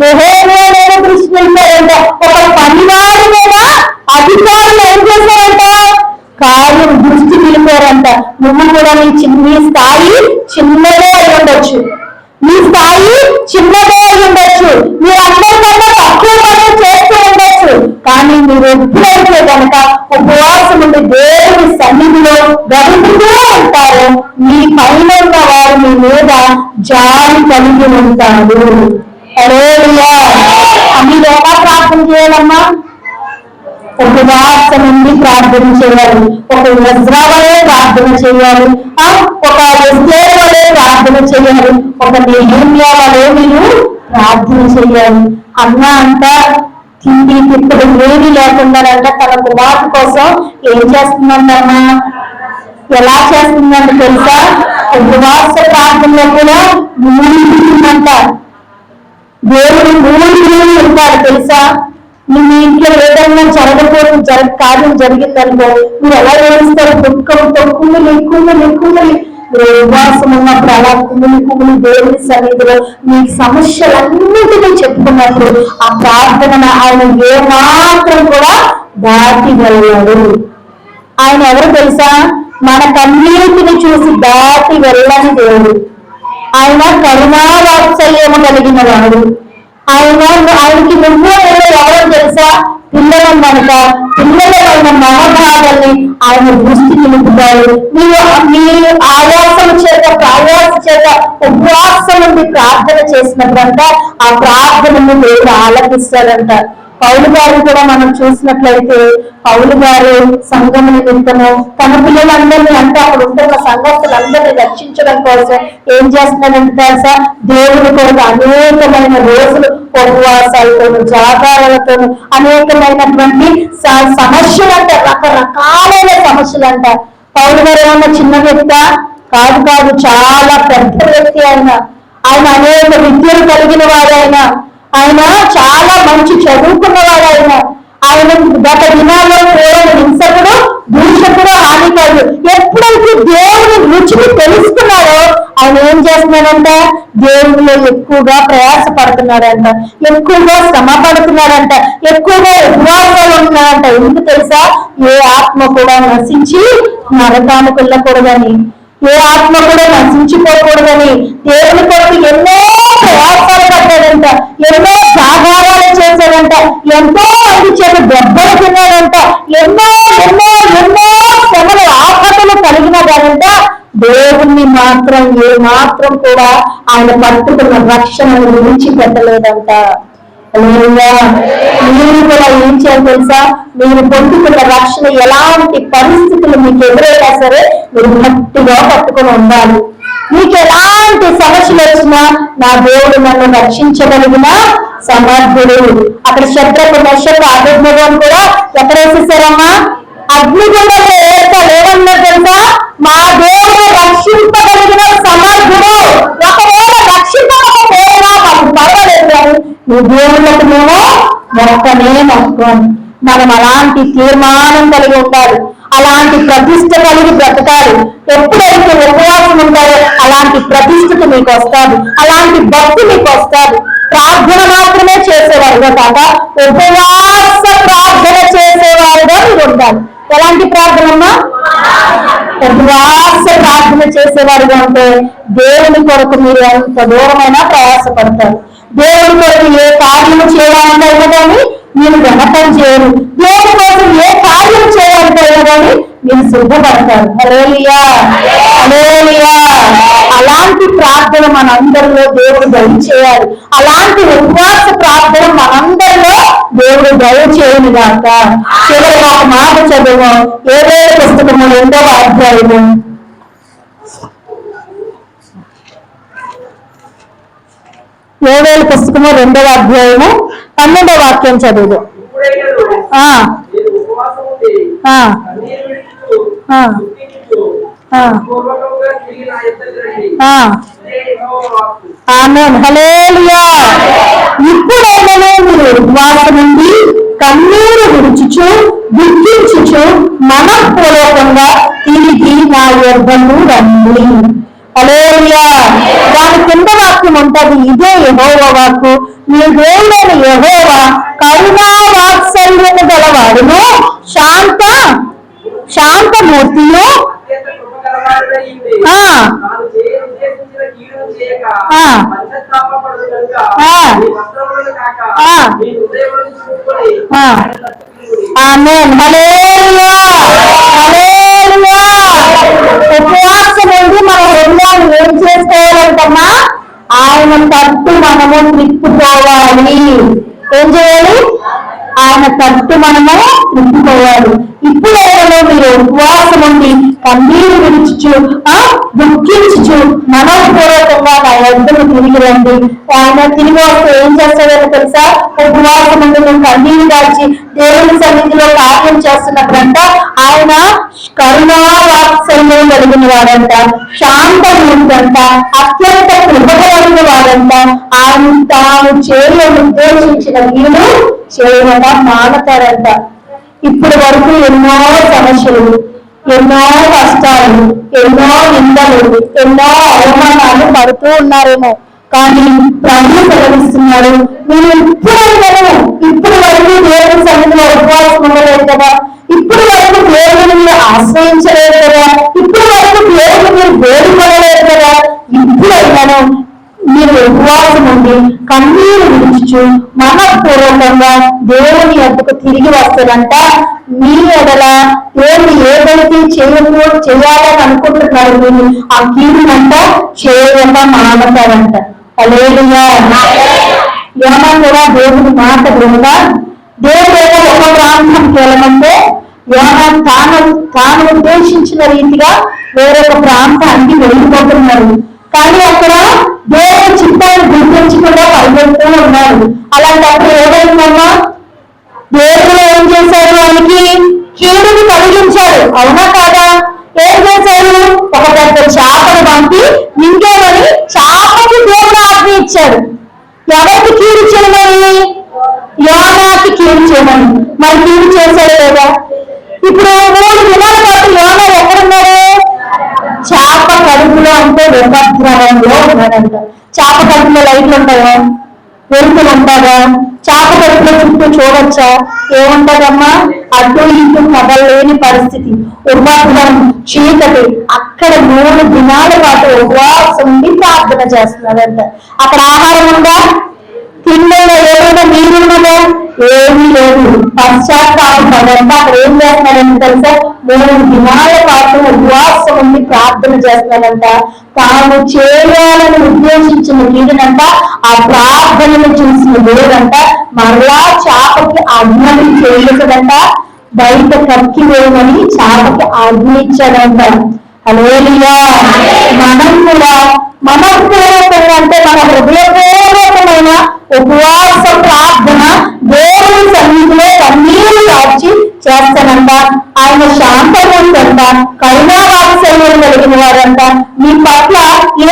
[SPEAKER 1] నెహెమ్యా దృష్టి నిలిపారంట. ఒక పనివాడి మీద అధికారులు ఏం చేశారంట? కార్యం దృష్టి నిలిపారంట. నువ్వు కూడా నీ స్థాయి చిన్నదే అయి ఉండొచ్చు, మీ స్థాయి చిన్నదే అయి ఉండొచ్చు, మీరు అందరికన్నా తక్కువ పనులు చేస్తూ ఉండొచ్చు. కానీ మీరు ఎప్పుడైతే కనుక ఉపవాసం ఉండి దేవుని సన్నిధిలో గడుపుతూ ఉంటారో మీ పైన ఉన్న వారు మీ మీద జాలి కలిగి ఉంటారు. హల్లెలూయా. మీరు ఎలా ప్రార్థన చేయాలమ్మా? ఉపవాసం నుండి ప్రార్థన చేయాలి. ఒక యజ్రావలే ప్రార్థన చేయాలి, ఒక ఎస్తేరు వలే ప్రార్థన చేయాలి, ఒక నెహెమ్యా వలే మీరు ప్రార్థన చేయాలి. అన్న అంట తిండి తిప్పుడు ఏమీ లేకుండా తన కుమార్తె కోసం ఏం చేస్తుందంటమ్మా? ఎలా చేస్తుందంట తెలుసా? ఉపవాస ప్రార్థనలో కూడా మూలిందంట. దేవుడు మూలిని ఉంటాడు తెలుసా? మీ ఇంట్లో ఏదైనా కార్యం జరిగిందనుకో మీరు ఎలా ఏడుస్తారు? దుఃఖంతో కుమిలి ఉపవాసం ఉన్నప్పుడు అలా కుమిలి దేవుని సన్నిధిలో మీ సమస్యలన్నిటినీ చెప్పుకున్నప్పుడు ఆ ప్రార్థన ఆయన ఏమాత్రం కూడా దాటి వెళ్ళాడు. ఆయన ఎవరు తెలుసా? మన కన్నీటిని చూసి దాటి వెళ్ళని దేవుడు. ఆయన కరుణావాత్సల్యము కలిగిన వాడు. ఆయనకి నువ్వు ఎవరో తెలుసా? పిల్లలన్నమాట. పిల్లలైన మనోభావాన్ని ఆయన దృష్టి నిలుపుతాడు. మీ ఆయాసం చేత ప్రయాస చేత ఉపవాసం నుండి ప్రార్థన చేసినప్పుడంట ఆ ప్రార్థనను దేవుడు ఆలకిస్తాడంట. పౌలు గారు కూడా మనం చూసినట్లయితే పౌలు గారు సంఘం నిమిత్తము తన పిల్లలందరినీ అంటే అక్కడ ఉంటున్న సంఘస్థులందరినీ రక్షించడం కోసం ఏం చేస్తున్నాడంటే తెలుసా? దేవుని కొరకు అనేకమైన రోజులు ఉపవాసాలతోను జాగారాలతోను అనేకమైనటువంటి సమస్యలంట, రకరకాలైన సమస్యలంట. పౌలు గారు ఏమన్నా చిన్న వ్యక్తి కాదు, చాలా పెద్ద వ్యక్తి. ఆయన అనేక విద్యలు కలిగిన వాడు. ఆయన చాలా మంచి చదువుకున్నవాడు. ఆయన గత దినాల్లో కేవలం హింసకుడు, దూషకుడు, హానికారుడు. ఎప్పుడైతే దేవుని రుచిని తెలుసుకున్నాడో ఆయన ఏం చేస్తున్నాడంట? దేవునిలో ఎక్కువగా ప్రయాసపడుతున్నాడంట, ఎక్కువగా శ్రమ పడుతున్నాడంట, ఎక్కువగా ఉపవాసాలు ఉంటున్నాడంట. ఎందుకు తెలుసా? ఏ ఆత్మ కూడా నశించి నరకానికి వెళ్ళకూడదని. ఏ ఆత్మ కూడా నశించిపోకూడదని దేవుని కొరకు ఎన్నో ప్రయాసాలు పడ్డాడంట, ఎన్నో జాగారాలు చేశాడంట, ఎంతో మంది చేత దెబ్బలు తిన్నాడంట, ఎన్నో ఎన్నో ఎన్నో శ్రమలు ఆపదలు కలిగినదంట. దేవుణ్ణి మాత్రం ఏ మాత్రం కూడా ఆయన పట్టుకున్న రక్షణను విడిచిపెట్టలేదంట. మీరు కూడా ఏం చేయాలి తెలుసా? మీరు పొందుకున్న రక్షణ ఎలాంటి పరిస్థితులు మీకు ఎదురైనా సరే మీరు గట్టిగా పట్టుకుని ఉండాలి. మీకు ఎలాంటి సమస్యలు వచ్చినా నా దేవుడు నన్ను రక్షించగలిగిన సమర్థుడు. అక్కడ శత్రువు నష్టకు అభిజ్ఞానం కూడా ఎక్కడ వేసేసారమ్మా? అగ్నిగుండంలో ఏమన్నా తెలుసా? మా దేవుడు రక్షింపగలిగిన సమర్థుడు. ఒకవేళ రక్షింపకపోయినా మాకు పర్వాలేదు కానీ నీ దేవుళ్ళకు మేము మొక్కని మనం అలాంటి తీర్మానం కలిగి ఉండాలి, అలాంటి ప్రతిష్ట కలిగి బ్రతకాలి. ఎప్పుడైతే ఉపవాసం ఉంటారో అలాంటి ప్రతిష్టత మీకు వస్తుంది, అలాంటి భక్తి మీకు వస్తుంది. ప్రార్థన మాత్రమే చేసేవారుగా కాక ఉపవాస ప్రార్థన చేసేవారుగా మీరు ఉండాలి. ఎలాంటి ప్రార్థన? ఉపవాస ప్రార్థన చేసేవారుగా ఉంటే దేవుని కొరకు మీరు ఎంత దూరమైనా ప్రయాసపడతారు. దేవుని కొరకు ఏ కార్యము చేయాలంటే కానీ మీరు వెనకం చేయరు. దేవుని కోసం ఏ కార్యం చేయాలంటే కానీ మీరు సిద్ధపడతారు. హల్లెలూయా, హల్లెలూయా. అలాంటి ప్రార్థన మనందరిలో దేవుడు దయచేయాలి. అలాంటి ఉపవాస ప్రార్థన మనందరిలో దేవుడు దయచేయను గాక. చివరి ఒక మాట చదువు. ఏవేళ పుస్తకము 2వ అధ్యాయము 2వ అధ్యాయము 12వ వాక్యం చదువు. ఆమేన్, హల్లెలూయా. ఇప్పుడైనా మీరు ఉపవాసం నుండి కన్నీరు విడుచుచు దుఃఖించుచు మనఃపూర్వకంగా తిరిగి నా యొద్దకు రండి. హల్లెలూయా. దాని కింద వాక్యం ఉంటది, ఇదే యెహోవా వాక్కు. మీ దేవుడైన యెహోవా కరుణా వాత్సల్యము గలవాడును శాంతమూర్తియు ఆమేన్, హల్లెలూయా, హల్లెలూయా. ఉపవాసం నుండి మన హృదయాన్ని ఏం చేసుకోవాలంటమ్మా? ఆయన తట్టు మనము త్రిప్పుకోవాలి. ఏం చేయాలి? ఆయన తట్టు మనము త్రిప్పుకోవాలి. ఇప్పుడైనా మీరు ఉపవాసం ఉండి కన్నీరు విడుచుచు దుఃఖించుచు మనఃపూర్వకంగా నా యొద్దకు తిరిగి రండి. ఆయన తిరిగి వస్తే ఏం చేస్తాడో తెలుసా? ఉపవాసం ఉండి నువ్వు కన్నీరు దాచి దేవుని సన్నిధిలో కార్యం చేస్తున్నప్పుడంట ఆయన కరుణా వాత్సల్యం కలిగిన వాడంట, శాంతమూర్తంట, అత్యంత కృపగలిగిన వాడంట. ఆయన తాను చేయని ఉద్దేశించిన వీళ్ళు చేయడం మానతారంట. ఇప్పటి వరకు ఎన్నో సమస్యలు, ఎన్నో కష్టాలు, ఎన్నో నిందలు, ఎన్నో అవమానాలు పడుతూ ఉన్నారేమో, కానీ ప్రభువు సెలవిస్తున్నారు, మీరు ఇప్పుడు వరకు దేవుని సన్నిధిలో ఉపవాసం ఉండలేదు కదా, ఇప్పుడు వరకు దేవుని మీరు ఆశ్రయించలేదు కదా, ఇప్పుడు వరకు దేవుని మీరు వేడుకోలేదు కదా, ఇప్పుడైనా మీరు ఉపవాసం ఉండి కన్నీరు విడుచుచు మనఃపూర్వకంగా దేవుని యొద్దకు తిరిగి వస్తారంట. మీ ఎడల దేవుడు ఏదైతే చేయాలని అనుకుంటున్నారు మీరు ఆ కీడునంట చేయక మానతారంట. హల్లెలూయా. యోనా కూడా దేవుని మాట వినగా దేవుడు ఒక ప్రాంతానికి వెళ్ళమంటే యోనా తాను ఉద్దేశించిన రీతిగా వేరొక ప్రాంతానికి వెళ్ళిపోతున్నారు. కానీ అక్కడ దేవుని చిత్తాన్ని గుర్తించకుండా పరిగెడుతూ ఉన్నారు. అలాంటప్పుడు ఏమైందమ్మా? దేవుడు ఏం చేశారు? ఆయనకి కీడుని కలిగించారు. అవునా కాదా? ఏం చేశారు? ఒక పెద్ద చేపను పంపి మింగేమని చేపకి దేవుడు ఆజ్ఞ ఇచ్చాడు. ఎవరికి కీడు చేయమని? యోనాకి కీడు చేయమని. మరి కీడు చేశాడు లేదా? ఇప్పుడు 3 దినాల పాటు యోనా ఎక్కడున్నాడు? చేప కడుపులో అంటే ఉపద్రవంలో ఉన్నాడంట. చేప కడుపులో లైట్లు ఉంటాయా? వెలుతులు ఉంటాయా? చేప కడుపులో చుట్టూ చూడొచ్చా? ఏముంటదమ్మా? అటు ఇటు కదలలేని పరిస్థితి, ఉపవాసం, చీకటి. అక్కడ 3 దినాల పాటు ఉపవాసం ఉండి ప్రార్థన చేస్తున్నారంట. అక్కడ ఆహారం ఉందా? తిండిలో ఏమైనా నీరున్నదా? ఏమీ లేదు. పశ్చాత్తాపడంతా అక్కడ ఏం చేస్తున్నారంటే తెలుసా? 3 దినాల పాటు ఉపవాసం ఉండి ప్రార్థన చేస్తున్నారంట. తాను చేయాలని ఉద్దేశించిన వీడినంట ఆ ప్రార్థనను చూసిన దేవుడంట మరలా చాపకి ఆజ్ఞని చేయలేదంట, బయట కక్కి వేయమని చాపకి ఆజ్ఞ ఇచ్చాడంట. హల్లెలూయా. మనం కూడా మనపూర్వకంగా అంటే మన హృదయపూర్వకమైన ఉపవాస ప్రార్థన దేవుని సన్నిధిలో కన్నీరు కాచి చేస్తానంట. ఆయన శాంతమూర్తంట, కరుణా వాత్సల్యం కలిగిన వారంట. మీ పట్ల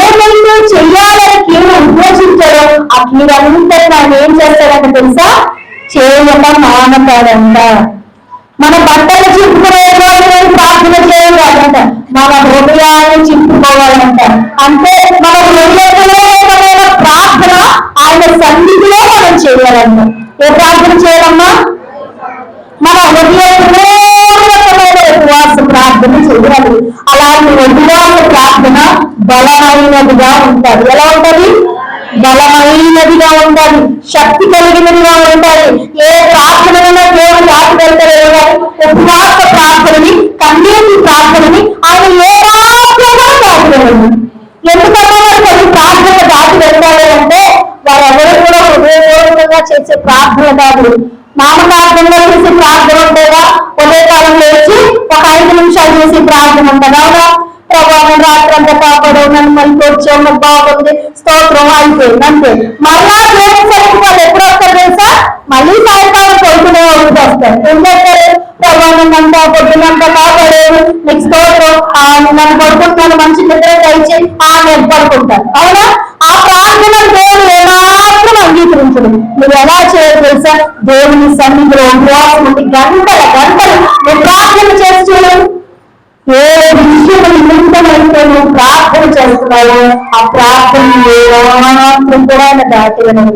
[SPEAKER 1] ఏమైతే చెయ్యాలని కీడు ఉద్దేశించారో ఆ కీడంతా ఆయన ఏం చేస్తాడంట తెలుసా? చేయక మానతాడంట. మన బట్టలు చింపుకునే ప్రార్థన చేయాలంట, మన హృదయాన్ని చింపుకోవాలంట. అంటే మన హృదయపూర్వకమైన ప్రార్థన ఆయన సన్నిధిలో మనం చేయాలంట. ఏ ప్రార్థన చేయాలమ్మా? మన హృదయపూర్వకమైన ఉపవాస ప్రార్థన చేయాలి. అలాంటి ఉపవాస ప్రార్థన బలమైనదిగా ఉంటుంది. ఎలా ఉంటుంది? బలమైనదిగా ఉండాలి, శక్తి కలిగినదిగా ఉండాలి. ఏ ప్రార్థనైనా దేవుడు దాటి వెళ్తారు. ఉపవాస ప్రార్థనని, కన్నీటి ప్రార్థనని ఆయన ఏ ప్రార్థన దాటి వెళ్ళదు. ఎందుకంటే కొన్ని ప్రార్థన దాటి వెళ్తారు అంటే వారెవరు కూడా హృదయపూర్వకంగా చేసే ప్రార్థన కాదు. నామకార్థంగా చేసే ప్రార్థన ఉంటుందా? ఉదయకాలంలో వచ్చి ఒక 5 నిమిషాలు చేసే ప్రార్థన ఉంటుందా? ప్రభావం రాత్రి అంతా కాపాడు, నన్ను మళ్ళీ వచ్చాము, బాగుంది, స్తోత్రం, అయిపోయింది అంతే. మళ్ళా దేవుని సరికి వాళ్ళు ఎప్పుడు వస్తారు తెలుసా? మళ్ళీ సాయంకాలం పడుకునే వాళ్ళు వస్తారు. ఏం చేస్తారు? ప్రభావం అంతా పొద్దునంతా కాపాడేది, నీకు స్తోత్రం, నన్ను పడుకుంటున్నాను, మంచి నిద్ర కలిసి నేను పడుకుంటాను. అవునా? ఆ ప్రార్థన దేవుడు ఏమాత్రం అంగీకరించదు. మీరు ఎలా చేయాలి తెలుసా? దేవుని సన్నిధిలో ఉపవాసం ఉండి గంటలు నువ్వు ప్రార్థన చేసి చూడండి. ఏ విషయం నిమిత్తమైతే నువ్వు ప్రార్థన చేస్తున్నావో ఆ ప్రార్థన ఏమాత్రం కూడా ఆయన దాటి వినదు.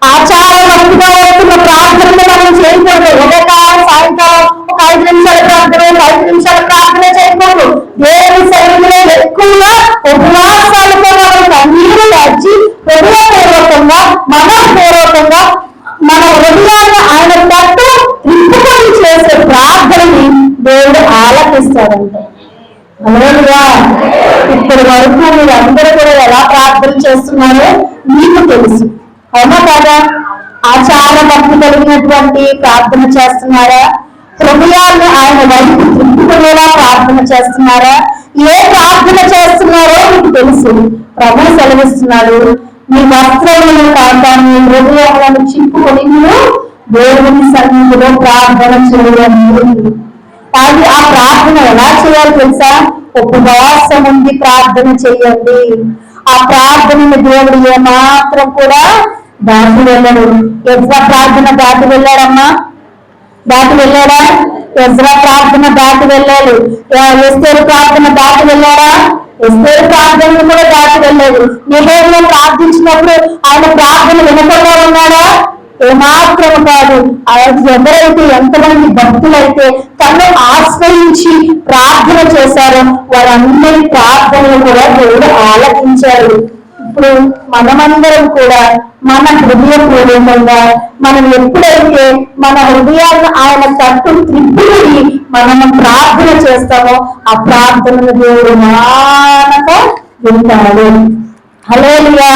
[SPEAKER 1] ఆచారబద్ధంగా వస్తున్న ప్రార్థనలు మనం చేయకూడదు. ఉదయకాలం, సాయంకాలం ఒక 5 నిమిషాల ప్రార్థన, 5 నిమిషాల ప్రార్థన చేయకూడదు. దేవుని సన్నిధిలో ఎక్కువగా ఉపవాసాలతో మనం కన్నీరు దాచి హృదయపూర్వకంగా, మనపూర్వకంగా మన హృదయాన్ని ఆయన తట్టు తిప్పుకొని చేసే ప్రార్థనని దేవుడు ఆలకిస్తాడంటే. హల్లెలూయా. ఇప్పటి వరకు మీరు అందరూ కూడా ఎలా ప్రార్థన చేస్తున్నారో మీకు తెలుసు, అవునా కాదా? ఆచార భక్తి కలిగినటువంటి ప్రార్థన చేస్తున్నారా? హృదయాన్ని ఆయన వైపు తిప్పుకునేలా ప్రార్థన చేస్తున్నారా? ఏ ప్రార్థన చేస్తున్నారో మీకు తెలుసు. ప్రభు సెలవిస్తున్నాడు, మీ వస్త్రములను కాక మీ హృదయాలను చింపుకొని మీరు దేవుని సన్నిధిలో ప్రార్థన చేయండి. కానీ ఆ ప్రార్థన ఎలా చేయాలి తెలుసా? ఉపవాసం ఉండి ప్రార్థన చేయండి. ఆ ప్రార్థనని దేవుడు ఏమాత్రం కూడా దాటి వెళ్ళడు. ఎజ్రా ప్రార్థన దాటి వెళ్ళాడమ్మా? దాటి వెళ్ళాడా? ఎజ్రా ప్రార్థన దాటి వెళ్ళాడు. ఎస్తేరు ప్రార్థన దాటి వెళ్ళాడా? ఎస్తేరు ప్రార్థనలు కూడా దాటి వెళ్ళాడు. నెహెమ్యా ప్రార్థించినప్పుడు ఆయన ప్రార్థన వినకుండా ఉన్నాడా? ఏమాత్రం కాదు. ఎవరైతే ఎంతమంది భక్తులైతే తను ఆశ్రయించి ప్రార్థన చేశారో వారందరి ప్రార్థనలు కూడా దేవుడు ఆలకించాడు. ఇప్పుడు మనమందరం కూడా మన హృదయపూర్వకంగా మనం ఎప్పుడైతే మన హృదయాన్ని ఆయన తట్టు త్రిప్పుని మనము ప్రార్థన చేస్తామో ఆ ప్రార్థనను దేవుడు మానక వింటాడు. హల్లెలూయా.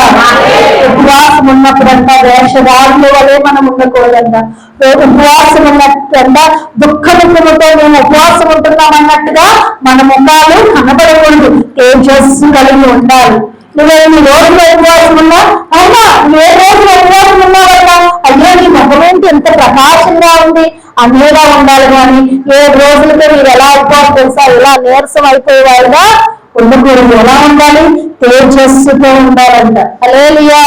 [SPEAKER 1] ఉపవాసం ఉన్నప్పుడంతా వేషధారుల వలె మనం ఉండకూడదంట. ఉపవాసం ఉన్నప్పుడంతా దుఃఖముఖముతో మేము ఉపవాసం ఉంటున్నాం అన్నట్టుగా మన ముఖాలు కనబడకూడదు, తేజస్సు కలిగి ఉండాలి. నువ్వేమి రోజులో ఉపవాసం ఉన్నా, అవునా ఏ రోజులో ఉపవాసం ఉన్నావన్నా, అయ్యో నీ ముఖం ఏంటి ఎంత ప్రకాశంగా ఉంది అనేలా ఉండాలి. కానీ 7 రోజులతో మీరు ఎలా ఉపవాసం తెలుసా, ఎలా నీరసం అయిపోయేవారుగా ఉండకూడదు. ఎలా ఉండాలి? తేజస్సుతో ఉండాలంట. హల్లెలూయా.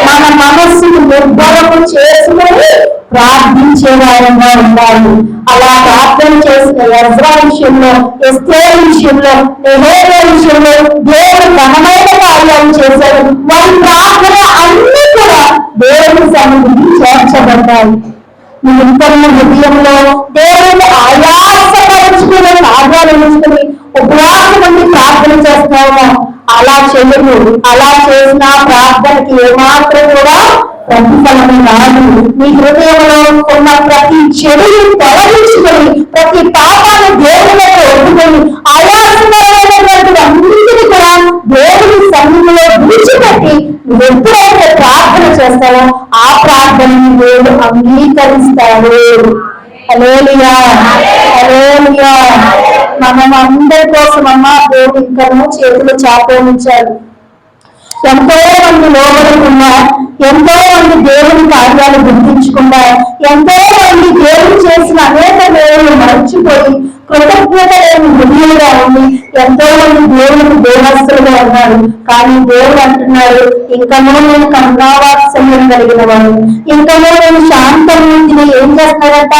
[SPEAKER 1] మన మనస్సును నిర్భరము చేసుకుని ప్రార్థించే వారంగా ఉండాలి. అలా ప్రార్థన చేసిన ఎజ్రా విషయంలో, ఎస్తేరు విషయంలో, నెహెమ్యా విషయంలో దేవుడు ఘనమైన కార్యాలు చేశాడు. వారి ప్రార్థన అన్ని కూడా దేవుని సన్నిధికి చేర్చబడ్డాయి. మీ ఇంకన్న హృదయంలో దేవుని ఆయాసపరుచుకునే కార్యాలు ఉంచుకుని ఉపవాసం ఉండి ప్రార్థన చేస్తామో అలా చేయదు. అలా చేసిన ప్రార్థనకి ఏమాత్రం కూడా ప్రతిఫలమే రాదు. మీ హృదయంలో ఉన్న ప్రతి చెడుని తొలగించుకొని ప్రతి పాపాన్ని దేవునితో ఒప్పుకొని ఆయాసమైనటువంటి అన్నింటినీ కూడా దేవుని సన్నిధిలో విడిచిపెట్టి నువ్వు ఎప్పుడైతే ప్రార్థన చేస్తావో ఆ ప్రార్థనని దేవుడు అంగీకరిస్తాడు. హల్లెలూయా, హల్లెలూయా. మనం అందరి కోసం దేవుడు ఇంకనూ చేతులు చాపనిచ్చాడు. ఎంతో మంది లోబడకుండా, ఎంతో మంది దేవుని కార్యాలు గుర్తించకుండా, ఎంతో మంది దేవుడు చేసిన అనేక దేవుళ్ళు మర్చిపోయి కృతజ్ఞత లేని హృదయంగా ఉండి ఎంతో మంది దేవునికి దేవస్తులుగా ఉన్నారు. కానీ దేవుడు అంటున్నాడు, ఇంకనూ నేను కరుణావాత్సల్యం కలిగిన వాడు, ఇంకనూ నేను శాంతమూర్తిని. ఏం చేస్తున్నాడంట?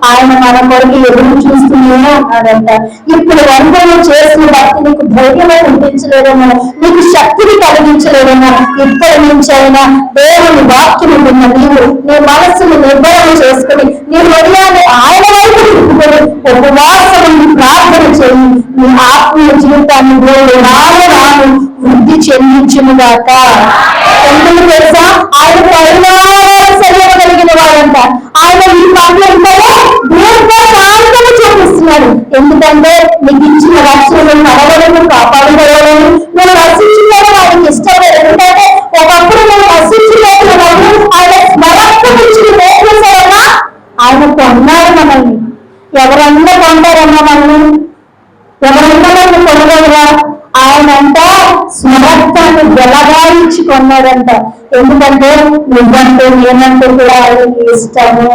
[SPEAKER 1] ఆయన మన కొరకు ఎదురు చూస్తూనే ఉన్నాడంట. ఇప్పుడు వరకు చేసిన భక్తి నీకు ధైర్యమే కనిపించలేదమ్మా, నీకు శక్తిని కలిగించలేదమ్మా. ఇప్పటి నుంచి అయినా దేవుని వాక్యము విన్న నీవు నీ మనస్సును నిర్భయం చేసుకుని నీ హృదయాన్ని ఆయన వైపు తిప్పుకొని ఉపవాసం ప్రార్థన చేయి. నీ ఆత్మీయ జీవితాన్ని దేవుడు రాను వృద్ధి చెందించునుగాక. ఎందుకు తెలుసా? ఆయన కరుణావాత్సల్యం కలిగిన వాడంట. ఆయన ఈ పనులు దీర్ఘశాంతము చూపిస్తున్నాడు. ఎందుకంటే నీకు ఇచ్చిన రక్షణను నడవలను కాపాడుకోవాలని నువ్వు రక్షించుకోవడం ఆయనకి ఇష్టం లేదు. ఎందుకంటే ఒకప్పుడు నువ్వు రక్షించుకోవాలని ఆయన స్మరణ నేర్చేసారన్నా ఆయన కొన్నాడు మనల్ని. ఎవరన్నా కొంటారమ్మా మనల్ని? ఎవరన్నా మనల్ని కొనగలరా? ఆయన అంట స్మరత్వాన్ని వెలగాయించి కొన్నాడంట. ఎందుకంటే నువ్వంటే నేనంటే కూడా ఆయనకి ఇష్టము,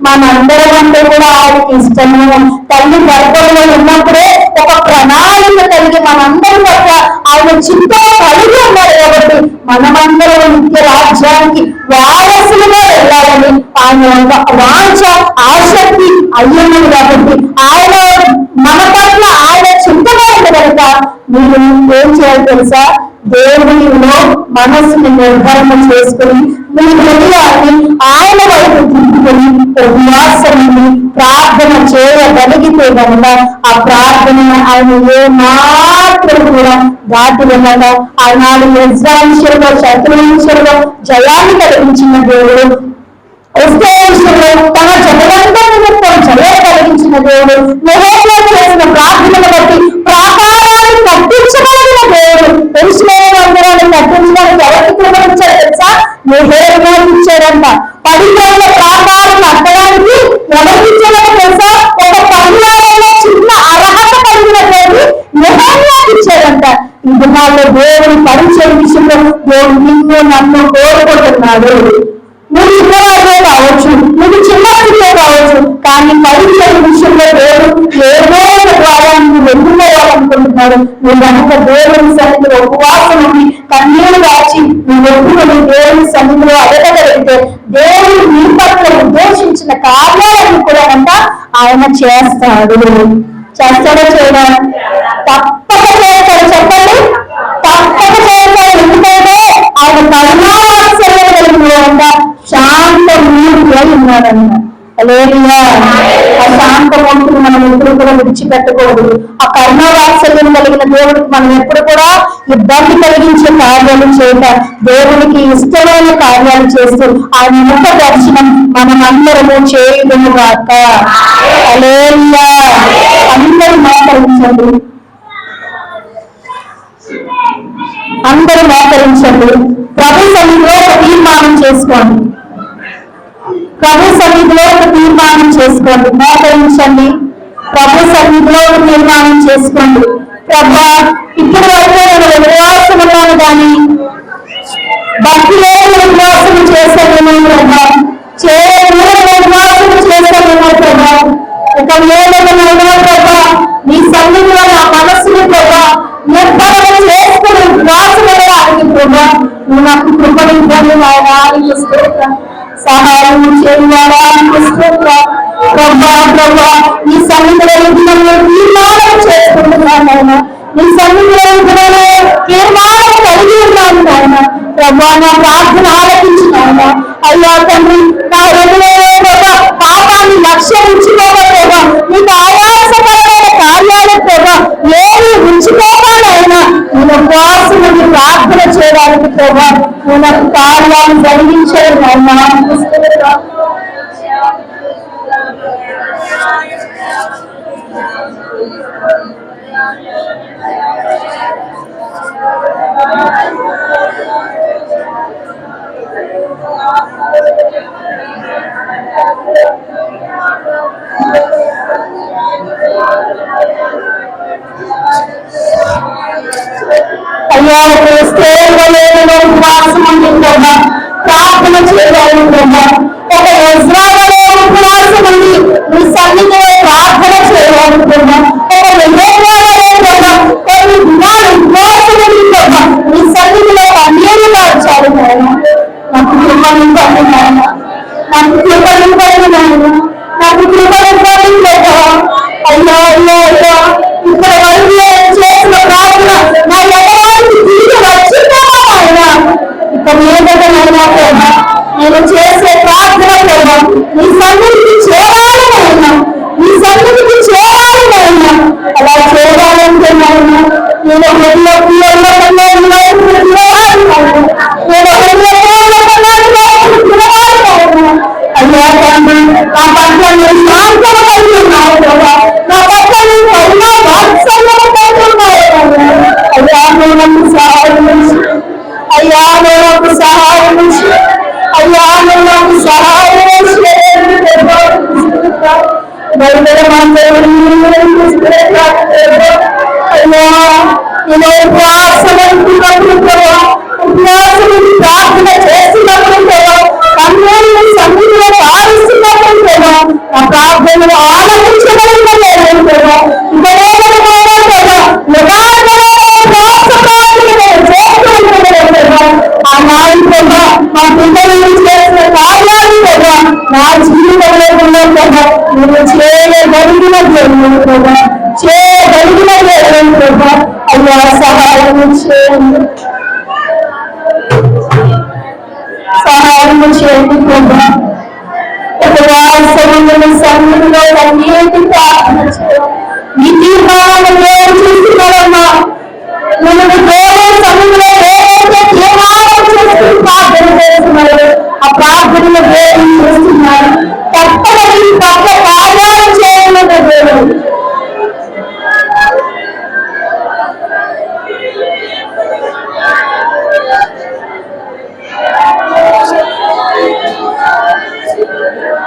[SPEAKER 1] మనందరం అంటే కూడా ఆయనకి ఇష్టము. తల్లి గర్భంలో ఉన్నప్పుడే ఒక ప్రణాళిక కలిగి మనందరి పట్ల ఆయన చిత్తం కలిగి ఉన్నారు. కాబట్టి మనమందరం నిత్య రాజ్యానికి వారసులుగా వెళ్ళాలని ఆయన వాంఛ ఆసక్తి అయ్యన్నది. కాబట్టి ఆయన మన పట్ల ఆయన చింతగా ఉంది కనుక మీరు ఏం చేయాలి తెలుసా? దేవునిలో మనస్సుని నిర్ధారణ చేసుకుని మీ హృదయాన్ని ఆయన వైపు తిప్పుకొని ఉపవాసాన్ని ప్రార్థన చేయగలిగితే కనుక ఆ ప్రార్థన ఆయన ఏ మాత్రం కూడా దాటి వెళ్ళగా ఆనాడు యెజ్రా విషయంలో, శత్రువుల విషయంలో జయాన్ని కలిగించిన దేవుడు, విషయంలో తన జగలంతా నిమిత్తం జయ కలిగించిన దేవుడు, నెహెమ్యా చేసిన ప్రార్థనను బట్టి ప్రాకారాన్ని కట్టించగలిగిన దేవుడు. యెరూషలేము మందిరాన్ని కట్టించడానికి ఎవరికి కృపనిచ్చాడు తెలుసా? నెహెమ్యా ఇచ్చాడంట. పడిపోయిన ప్రాకారం కట్టడానికి ఎవరికి ఇచ్చాడో తెలుసా? ఒక పర్యాయంలో చిన్న అర్హత కలిగినటువంటి నెహెమ్యాకి ఇచ్చాడంట. ఈ దినాల్లో దేవుని పరిచయం విషయంలో దేవుడు నిన్ను నన్ను కోరుకుంటున్నాడు. నువ్వు చిన్నవాడిలో కావచ్చు, నువ్వు చిన్న స్థితిలో కావచ్చు, కానీ పరిచయం విషయంలో దేవుడు ఏదో ద్వారా నువ్వు వెళ్తుకోవాలనుకుంటున్నాడు. నువ్వు కనుక దేవుని సన్నిధిలో ఉపవాసం ఉండి కన్నీరు దాచి నువ్వు ఒప్పుకొని దేవుని సన్నిధిలో అడగగలిగితే దేవుడు నీ పట్ల ఉద్దేశించిన కార్యాలను కూడా అంట ఆయన చేస్తాడు. చేస్తాడో చేయడా? తప్పక చేస్తాడు. చెప్పండి, తప్పక చేస్తాడు. ఎందుకంటే ఆయన కరుణావాత్సల్యం కలిగిన శాంతమూర్తి అయి ఉన్నాడన్న. హల్లెలూయా. ఆ శాంతమూర్తిని మనం ఎప్పుడు కూడా విడిచిపెట్టకూడదు. ఆ కరుణావాత్సల్యం కలిగిన దేవుడికి మనం ఎప్పుడు కూడా ఇబ్బంది కలిగించే కార్యాలు చేయట, దేవునికి ఇష్టమైన కార్యాలు చేస్తూ ఆయన ముఖ దర్శనం మనం అందరము చేయదుగాక. హల్లెలూయా. అందరూ మోకరించండి, అందరూ మోకరించండి. ప్రభు సన్నిధిలో ఒక తీర్మానం చేసుకోండి. ప్రభు సన్నిధిలో ఒక తీర్మానం చేసుకోండి. మోకరించండి. ప్రభు సన్నిధిలో ఒక తీర్మానం చేసుకోండి. ప్రభా, ఇప్పుడు వరకు నేను ఉపవాసం ఉన్నాను కానీ భక్తి లేని ఉపవాసం చేశానేమో ప్రభా, ఉపవాసం చేశానేమో ప్రభా, ఒక ఏదైనా ప్రభా నీ సన్నిధిలో నా మనస్సుని ప్రభా నిర్ధారణ చేసుకుని ఉపవాసం వెళ్ళడానికి ప్రభా నువ్వు నాకు కృపణించండి. నాయన స్తోత్రం, సహాయం చేయాలని స్తోత్రం. ప్రభా ప్రభా నీ సన్నిధిలో తీర్మానం చేసుకుంటున్నాను నాయన, నీ సన్నిధిలో తీర్మానం కలిగి ఉన్నాను నాయన. ప్రభా నా ప్రార్థన ఆలకించిన అయ్యా తండ్రి, నా హృదయంలో ప్రభా లక్ష్యం ఉంచుకోగా ప్రభా, నీకు ఆయాసకరమైన కార్యాలు ప్రభా ఏమి ఉంచుకోవాలైనా నేను ఉపవాసం నుండి ప్రార్థన చేయడానికి ప్రభా నేను నాకు కార్యాలు జరిగించడం అయినా అయ్యా ఉపవాసం ఉంది ప్రభా, ప్రార్థన చేయాలి ప్రభా, ఒక యజ్రాలలో ఉపవాసం ఉంది నీ సన్నిధిలో ప్రార్థన చేయాలి ప్రభా, ఒక వివేకాలలో ప్రభా కొన్ని దినాలు ఉపవాసం ఉంది ప్రభా నీ సన్నిధిలో అన్యాయంగా వచ్చారు నాయన. నాకు కృపనివ్వండి నాయన, నాకు కృపనివ్వండి నాయన, నాకు కృపనివ్వండి ప్రభా. అయ్యా అయ్యా అయ్యా ఇక్కడ వరకు చేసిన ప్రార్థన నా ఎగరానికి తిరిగి వచ్చిందేమో ఆయన. ఇక మీదటనైనా ప్రభా నేను చేసే ప్రార్థన ప్రభా నీ సన్నిధికి చేరాలి అయినా, నీ సన్నిధికి చేరాలి అయినా. అలా చేయాలంటే నాయన నేను ఎన్నో పిల్లల్లో కన్నా పిలవాలి అయినా, నేను ఎన్నో కన్నా పిలవాలి అయినా. అయ్యా తండ్రి నా పట్ల నేను శాంతం కలిగి ఉన్నావు ప్రభా, నా పట్ల నేను కరుణ వాత్సల్యం కలిగి ఉన్నావు ప్రభా. అయ్యా నువ్వు నాకు సహాయం చేసి, అయ్యా నువ్వు నాకు సహాయం చేసి, అయ్యా నువ్వు నాకు సహాయం చేసి బయట మాట్లాడి అయ్యా నేను ఉపవాసం అనుకున్నప్పుడు ప్రభా, ఉపవాసం ప్రార్థన చేసినప్పుడు ప్రభా, కన్నులను సన్నిధిలో పారిస్తున్నప్పుడు ప్రభా ఆ ప్రార్థనలు ఆలోచించగలిగలేదు ప్రభా. ఆ నాయన ప్రభా మా పిల్లలు చేసిన కార్యాలు ప్రభా నా జీవితంలో ఉన్న ప్రభా నేను చేయగలిగిన దేవుడు ప్రభా, చేయగలిగిన దేవుడు ప్రభా. అయ్యా సహాయం చేయండి, సహాయం చేయండి ప్రభా. ఉపవాసములను సన్నిధిలో అన్నిటి ప్రార్థన చేయాలి. ఈ తీర్మానం చేస్తున్నారమ్మా, నేను దేవుని సన్నిధిలో ఏదైతే తీర్మానం చేస్తూ ప్రార్థన చేస్తున్నారు ఆ ప్రార్థనలో దేవుని చేస్తున్నారు. తప్పని పక్కన